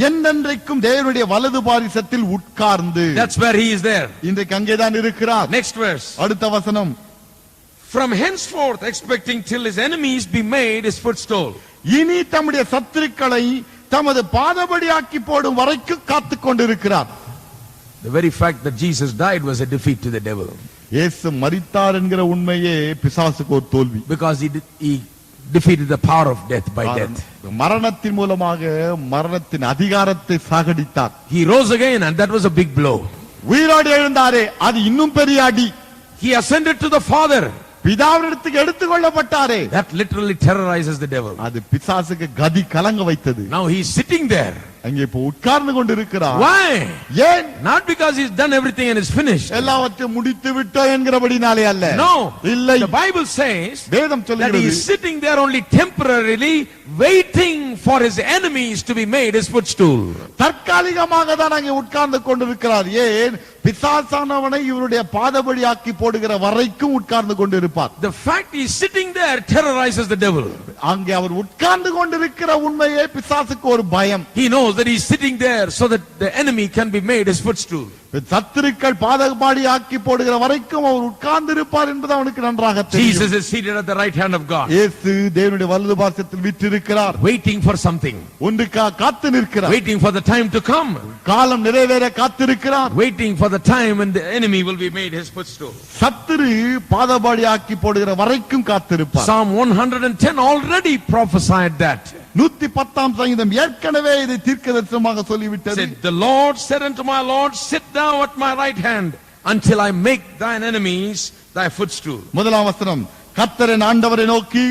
என்னென்றைக்கும் தேவனுடைய வலது பாரிசத்தில் உட்கார்ந்து. That's where he is there. இன்றைக்கு அங்கேதான் இருக்கிறார். Next verse. அடுத்த வசனம். From henceforth expecting till his enemies be made his footstool. இனி தம்முடைய சத்துருக்களை தமது பாதபடியாக்கி போடும் வரைக்கும் காத்துக் கொண்டிருக்கிறார். The very fact that Jesus died was a defeat to the devil. இயேசு மரித்தார் என்கிற உண்மையே பிசாசுக்கு ஒரு தோல்வி. Because he defeated the power of death by death. மரணத்தின் மூலமாக மரணத்தின் அதிகாரத்தை சாகடித்தார். He rose again and that was a big blow. உயிரோடு எழுந்தாரே அது இன்னும் பெரிய அடி. He ascended to the Father. பிதாவினிடத்துக்கு எடுத்துக்கொள்ளப்பட்டாரே. That literally terrorizes the devil. அது பிசாசுக்கு கதி கலங்க வைத்தது. Now he is sitting there. அங்கே இப்போ உட்கார்ந்து கொண்டிருக்கிறார். Why? ஏன்? Not because he's done everything and is finished. எல்லாவற்றையும் முடித்து விட்டோம் என்கிறபடினாலே அல்ல. No. இல்லை. The Bible says வேதம் that சொல்கிறது he is sitting there only temporarily waiting for his enemies to be made his footstool. தற்காலிகமாக தான் அங்கே உட்கார்ந்து கொண்டிருக்கிறார். ஏன்? பிசாசானவனை இவருடைய பாதபடியாக்கி போடுகிற வரைக்கும் உட்கார்ந்து கொண்டிருப்பார். The fact he is sitting there terrorizes the devil. அங்கே அவர் உட்கார்ந்து கொண்டிருக்கிற உண்மையே பிசாசுக்கு ஒரு பயம். He knows that he is sitting there so that the enemy can be made his footstool. சத்துருக்கள் பாதபடியாக்கி போடுகிற வரைக்கும் அவர் உட்கார்ந்து இருப்பார் என்பது அவனுக்கு நன்றாக தெரியும். Jesus is seated at the right hand of God. இயேசு தேவனுடைய வலது பாரிசத்தில் வீற்றிருக்கிறார். Waiting for something. ஒன்றுக்காக காத்து நிற்கிறார். Waiting for the time to come. காலம் நிறைவேற காத்திருக்கிறார். Waiting for the time when the enemy will be made his footstool. சத்துரு பாதபடியாக்கி போடுகிற வரைக்கும் காத்திருப்பார். Psalm 110 already prophesied that. 110 சங்கீதம் ஏற்கனவே இதை தீர்க்கதரிசனமாக சொல்லிவிட்டது. Said, the Lord said unto my Lord, sit thou at my right hand until I make thine enemies thy footstool. முதலாம் வசனம், கர்த்தர் என் ஆண்டவரை நோக்கி,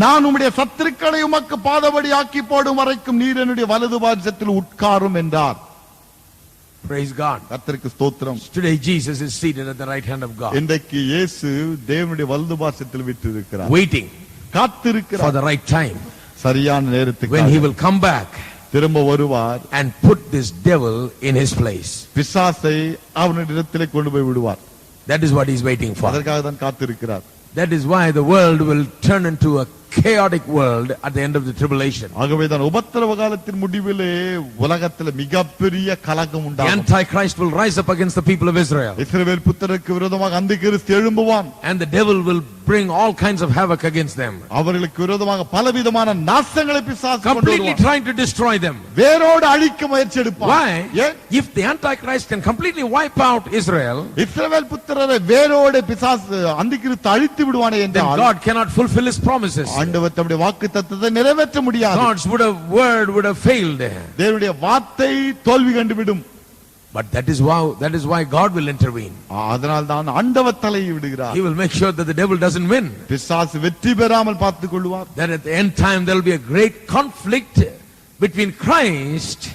நான் உம்முடைய சத்துருக்களை உமக்கு பாதபடி ஆக்கி போடும் வரைக்கும் நீர் என்னுடைய வலது பாரசத்தில் உட்காரும் என்றார். Praise God. கர்த்தருக்கு ஸ்தோத்திரம். Today Jesus is seated at the right hand of God, இன்றைக்கு இயேசு தேவனுடைய வலது பாரசத்தில் விட்டிருக்கிறார், waiting for காத்திருக்கிறார் the right time சரியான நேரத்துக்கு, when he will come back திரும்ப வருவார், and put this devil in his place. பிசாசை அவனுடைய இடத்திலே கொண்டு போய் விடுவார். That is what he is waiting for. அதற்காக தான் காத்திருக்கிறார். That is why the world will turn into a chaotic world at the end of the tribulation. ஆகவேதான் உபத்திரவ காலத்தின் முடிவிலே உலகத்தில் மிகப்பெரிய கலகம் The உண்டாகும். Antichrist will rise up against the people of Israel, இஸ்ரவேல் புத்திரருக்கு விரோதமாக அந்திகிறிஸ்து எழும்புவான். and the devil will bring all kinds of havoc against them, அவர்களுக்கு விரோதமாக பலவிதமான நாசங்களை பிசாசு கொண்டு completely வருவான். trying to destroy them. வேரோடு அழிக்க முயற்சி எடுப்பான். Why? ஏன்? If the Antichrist can completely wipe out Israel, இஸ்ரவேல் புத்திரரை வேரோடு பிசாசு அந்திகிறிஸ்து அழித்து விடுவானே then என்றால் God cannot fulfill his promises. ஆண்டவர் தம்முடைய வாக்குத்தத்தத்தை நிறைவேற்ற முடியாது. God's word would have failed. தேவனுடைய வார்த்தை தோல்வி கண்டுவிடும். But that is why God will intervene. அதனால் தான் ஆண்டவர் தலையை விடுகிறார். He will make sure that the devil doesn't win. பிசாசு வெற்றி பெறாமல் பார்த்துக் கொள்வார். That at the end time there will be a great conflict between Christ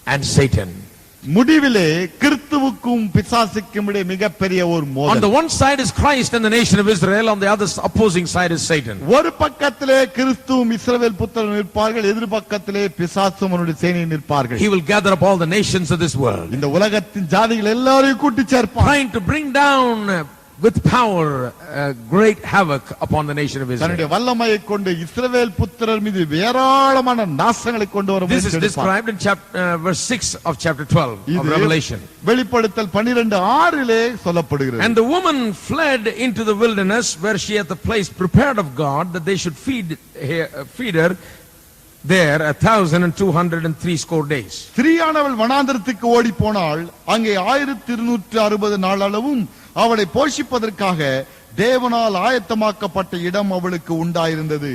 and Satan. முடிவிலே கிறிஸ்துவுக்கும் பிசாசுக்கும் இடையே மிகப்பெரிய ஒரு On மோதல். the one side is Christ and the nation of Israel, on the other opposing side is Satan. ஒரு பக்கத்திலே கிறிஸ்துவும் இஸ்ரவேல் புத்திரரும் நிற்பார்கள், எதிர் பக்கத்திலே பிசாசும் அவனுடைய சேனை நிற்பார்கள். He will gather up all the nations of this world, இந்த உலகத்தின் ஜாதிகள் எல்லாரையும் கூட்டி சேர்ப்பான். trying to bring down with power great havoc upon the nation of தன்னுடைய Israel. வல்லமையை கொண்டு இஸ்ரவேல் புத்திரர் மீது ஏராளமான நாசங்களை கொண்டு வர This is முயற்சி எடுப்பான். described in verse 6 of chapter 12 of இது Revelation. வெளிப்படுத்தல் 12:6 சொல்லப்படுகிறது. And the woman fled into the wilderness, where she had the place prepared of God, that they should feed her there 1,260 days. ஸ்திரீயானவள் வனாந்தரத்துக்கு ஓடி போனாள், அங்கே 1260 நாள் அளவும் அவளை போஷிப்பதற்காக தேவனால் ஆயத்தமாக்கப்பட்ட இடம் அவளுக்கு உண்டாயிருந்தது.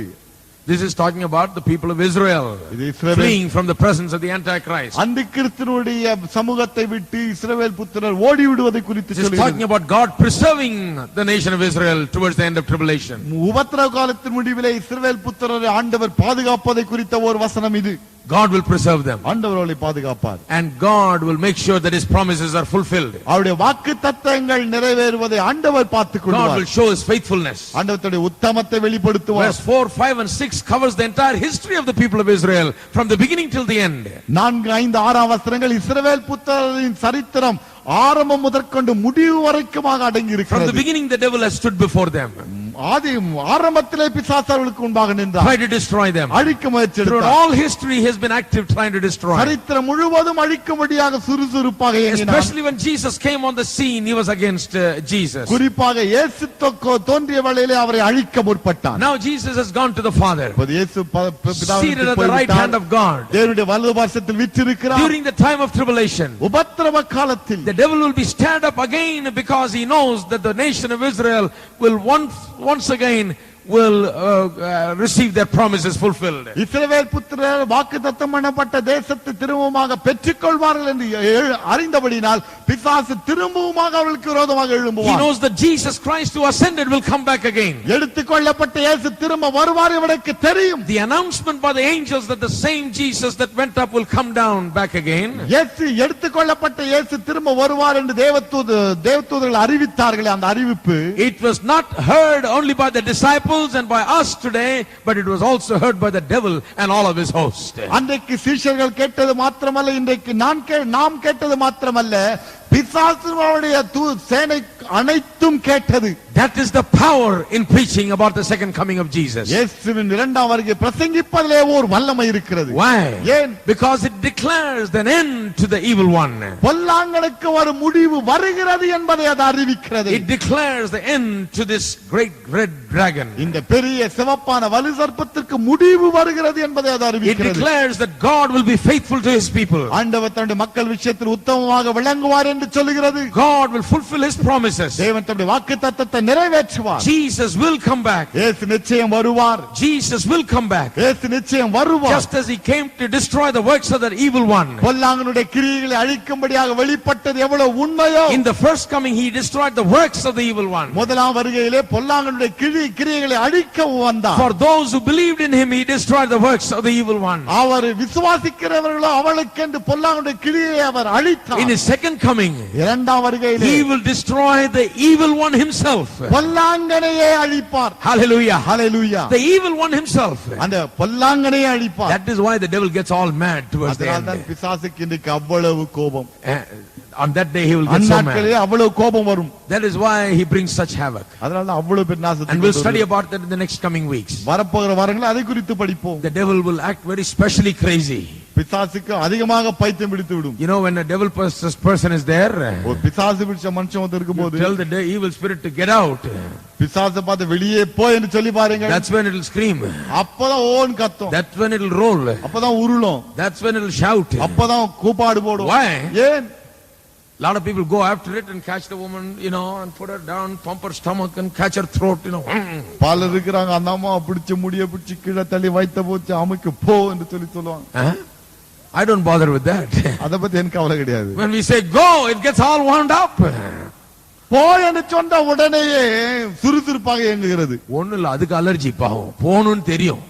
This is talking about the people of Israel இது இஸ்ரவேல் fleeing from the presence of the Antichrist. அந்திகிறிஸ்துவினுடைய சமூகத்தை விட்டு இஸ்ரவேல் புத்திரர் ஓடி விடுவதை குறித்து This is talking சொல்கிறது. about God preserving the nation of Israel towards the end of tribulation. உபத்திரவ காலத்தின் முடிவிலே இஸ்ரவேல் புத்திரரை ஆண்டவர் பாதுகாப்பதை குறித்த ஒரு வசனம் இது. God will preserve them, ஆண்டவர் அவளை பாதுகாப்பார். and God will make sure that his promises are fulfilled. அவருடைய வாக்குத்தத்தங்கள் நிறைவேறுவதை ஆண்டவர் பார்த்துக் God will கொள்வார். show his faithfulness. ஆண்டவர் தன்னுடைய உத்தமத்தை வெளிப்படுத்துவார். Verse 4, 5 and 6 covers the entire history of the people of Israel from the beginning till the end. 4, 5, 6 வசனங்கள் இஸ்ரவேல் புத்திரரின் சரித்திரம் ஆரம்பம் முதற்கொண்டு முடிவு வரைக்குமாக அடங்கி From the இருக்கிறது. beginning the devil has stood before them, ஆரம்பத்திலே பிசாசு அவர்களுக்கு முன்பாக நின்றார், tried to destroy them. அழிக்க முயற்சி Throughout எடுத்தார். all history he has been active trying to destroy. சரித்திரம் முழுவதும் அழிக்கும்படியாக சுறுசுறுப்பாக இயங்கினார். Especially when Jesus came on the scene, he was against Jesus. குறிப்பாக இயேசு தோன்றிய வேளையிலே அவரை அழிக்க முற்பட்டார். Now Jesus has gone to the Father, இப்போது இயேசு seated at the right hand of God. தேவனுடைய வலது பாரசத்தில் வீற்றிருக்கிறார். During the time of tribulation, உபத்திரவ காலத்தில் the devil will be stirred up again, because he knows that the nation of Israel will once again receive their promises fulfilled. இஸ்ரவேல் புத்திரர் வாக்குத்தத்தம் பண்ணப்பட்ட தேசத்தை திரும்பமாக பெற்றுக்கொள்வார்கள் என்று அறிந்தபடினால் பிசாசு திரும்பவுமாக அவர்களுக்கு விரோதமாக He எழும்புவார். knows that Jesus Christ who ascended will come back again. எடுத்துக்கொள்ளப்பட்ட இயேசு திரும்ப வருவார் இவனுக்கு தெரியும். The announcement by the angels that the same Jesus that went up will come down back again. இயேசு எடுத்துக்கொள்ளப்பட்ட இயேசு திரும்ப வருவார் என்று தேவதூதர்கள் அறிவித்தார்களே, அந்த அறிவிப்பு It was not heard only by the disciples and by us today, but it was also heard by the devil and all of his host. அன்றைக்கு சீஷர்கள் கேட்டது மாத்திரமல்ல, இன்றைக்கு நாம் கேட்டது மாத்திரமல்ல, பிசாசுடைய சேனை அனைத்தும் கேட்டது. That is the power in preaching about the second coming of Jesus. இயேசுவின் இரண்டாம் வருகை பிரசங்கிப்பதிலே ஒரு வல்லமை இருக்கிறது. Why? ஏன்? Because it declares an end to the evil one. பொல்லாங்கனுக்கு ஒரு முடிவு வருகிறது என்பதை அது அறிவிக்கிறது. It declares the end to this great red dragon. இந்த பெரிய சிவப்பான வலு சர்ப்பத்திற்கு முடிவு வருகிறது என்பதை அது It அறிவிக்கிறது. declares that God will be faithful to his people. ஆண்டவர் தன்னுடைய மக்கள் விஷயத்தில் உத்தமமாக விளங்குவார் என்று சொல்லுகிறது. God will fulfill his promises. தேவன் தன்னுடைய வாக்குத்தத்தத்தை அதை நிறைவேற்றுவார். Jesus will come back. இயேசு நிச்சயம் வருவார். Jesus will come back. இயேசு நிச்சயம் வருவார். Just as he came to destroy the works of that evil one. பொல்லாங்கனுடைய கிரியைகளை அழிக்கும்படியாக வெளிப்பட்டது எவ்வளவு உண்மையோ, In the first coming he destroyed the works of the evil one. முதலாம் வருகையிலே பொல்லாங்கனுடைய கிரியைகளை அழிக்க வந்தார். For those who believed in him he destroyed the works of the evil one. அவர் விசுவாசிக்கிறவர்களோ அவளுக்கென்று பொல்லாங்கனுடைய கிரியையை அவர் அழித்தார். In his second coming இரண்டாம் வருகையிலே he will destroy the evil one himself. பொல்லாங்கனையே அழிப்பார். Hallelujah. Hallelujah. The evil one himself. அந்த பொல்லாங்கனையே அழிப்பார். That is why the devil gets all mad towards the அதனால்தான் end. பிசாசுக்கு இன்றைக்கு அவ்வளவு கோபம். On that day he will get so அந்நாட்களே mad. அவ்வளவு கோபம் வரும். That is why he brings such havoc. அதனால அவ்வளவு பெரிய நாசத்தை And we'll study about that in the next coming weeks. வரப்போகிற வாரங்களில் அதை குறித்து படிப்போம். The devil will act very specially crazy. பிசாசுக்கு அதிகமாக பைத்தியம் பிடித்து விடும். You know, when a devil possessed person is there, ஒரு பிசாசு பிடிச்ச மனுஷன் வந்து you இருக்கும்போது tell the evil spirit to get out. பிசாசை பார்த்து வெளியே போ என்று சொல்லி பாருங்க. That's when it will scream. அப்பதான் ஓன் கத்தும். That's when it will roll. அப்பதான் உருளும். That's when it will shout. அப்பதான் கூப்பாடு போடும். Why? ஏன்? A lot of people go after it and catch the woman, you know, and put her down, pump her stomach and catch her throat, you know. பலர் இருக்கிறாங்க, அந்த அம்மா பிடிச்ச முடிய பிடிச்சி கீழே தள்ளி வைத்த போச்சு அமுக்கு போ என்று சொல்லுவாங்க. I don't bother with that. அத பத்தி எனக்கு கவலை கிடையாது. When we say go, it gets all wound up. போ என்று சொன்ன உடனேயே சுறுசுறுப்பாக இயங்குகிறது. ஒண்ணு இல்ல, அதுக்கு அலர்ஜி பாவம். போணும்னு தெரியும்.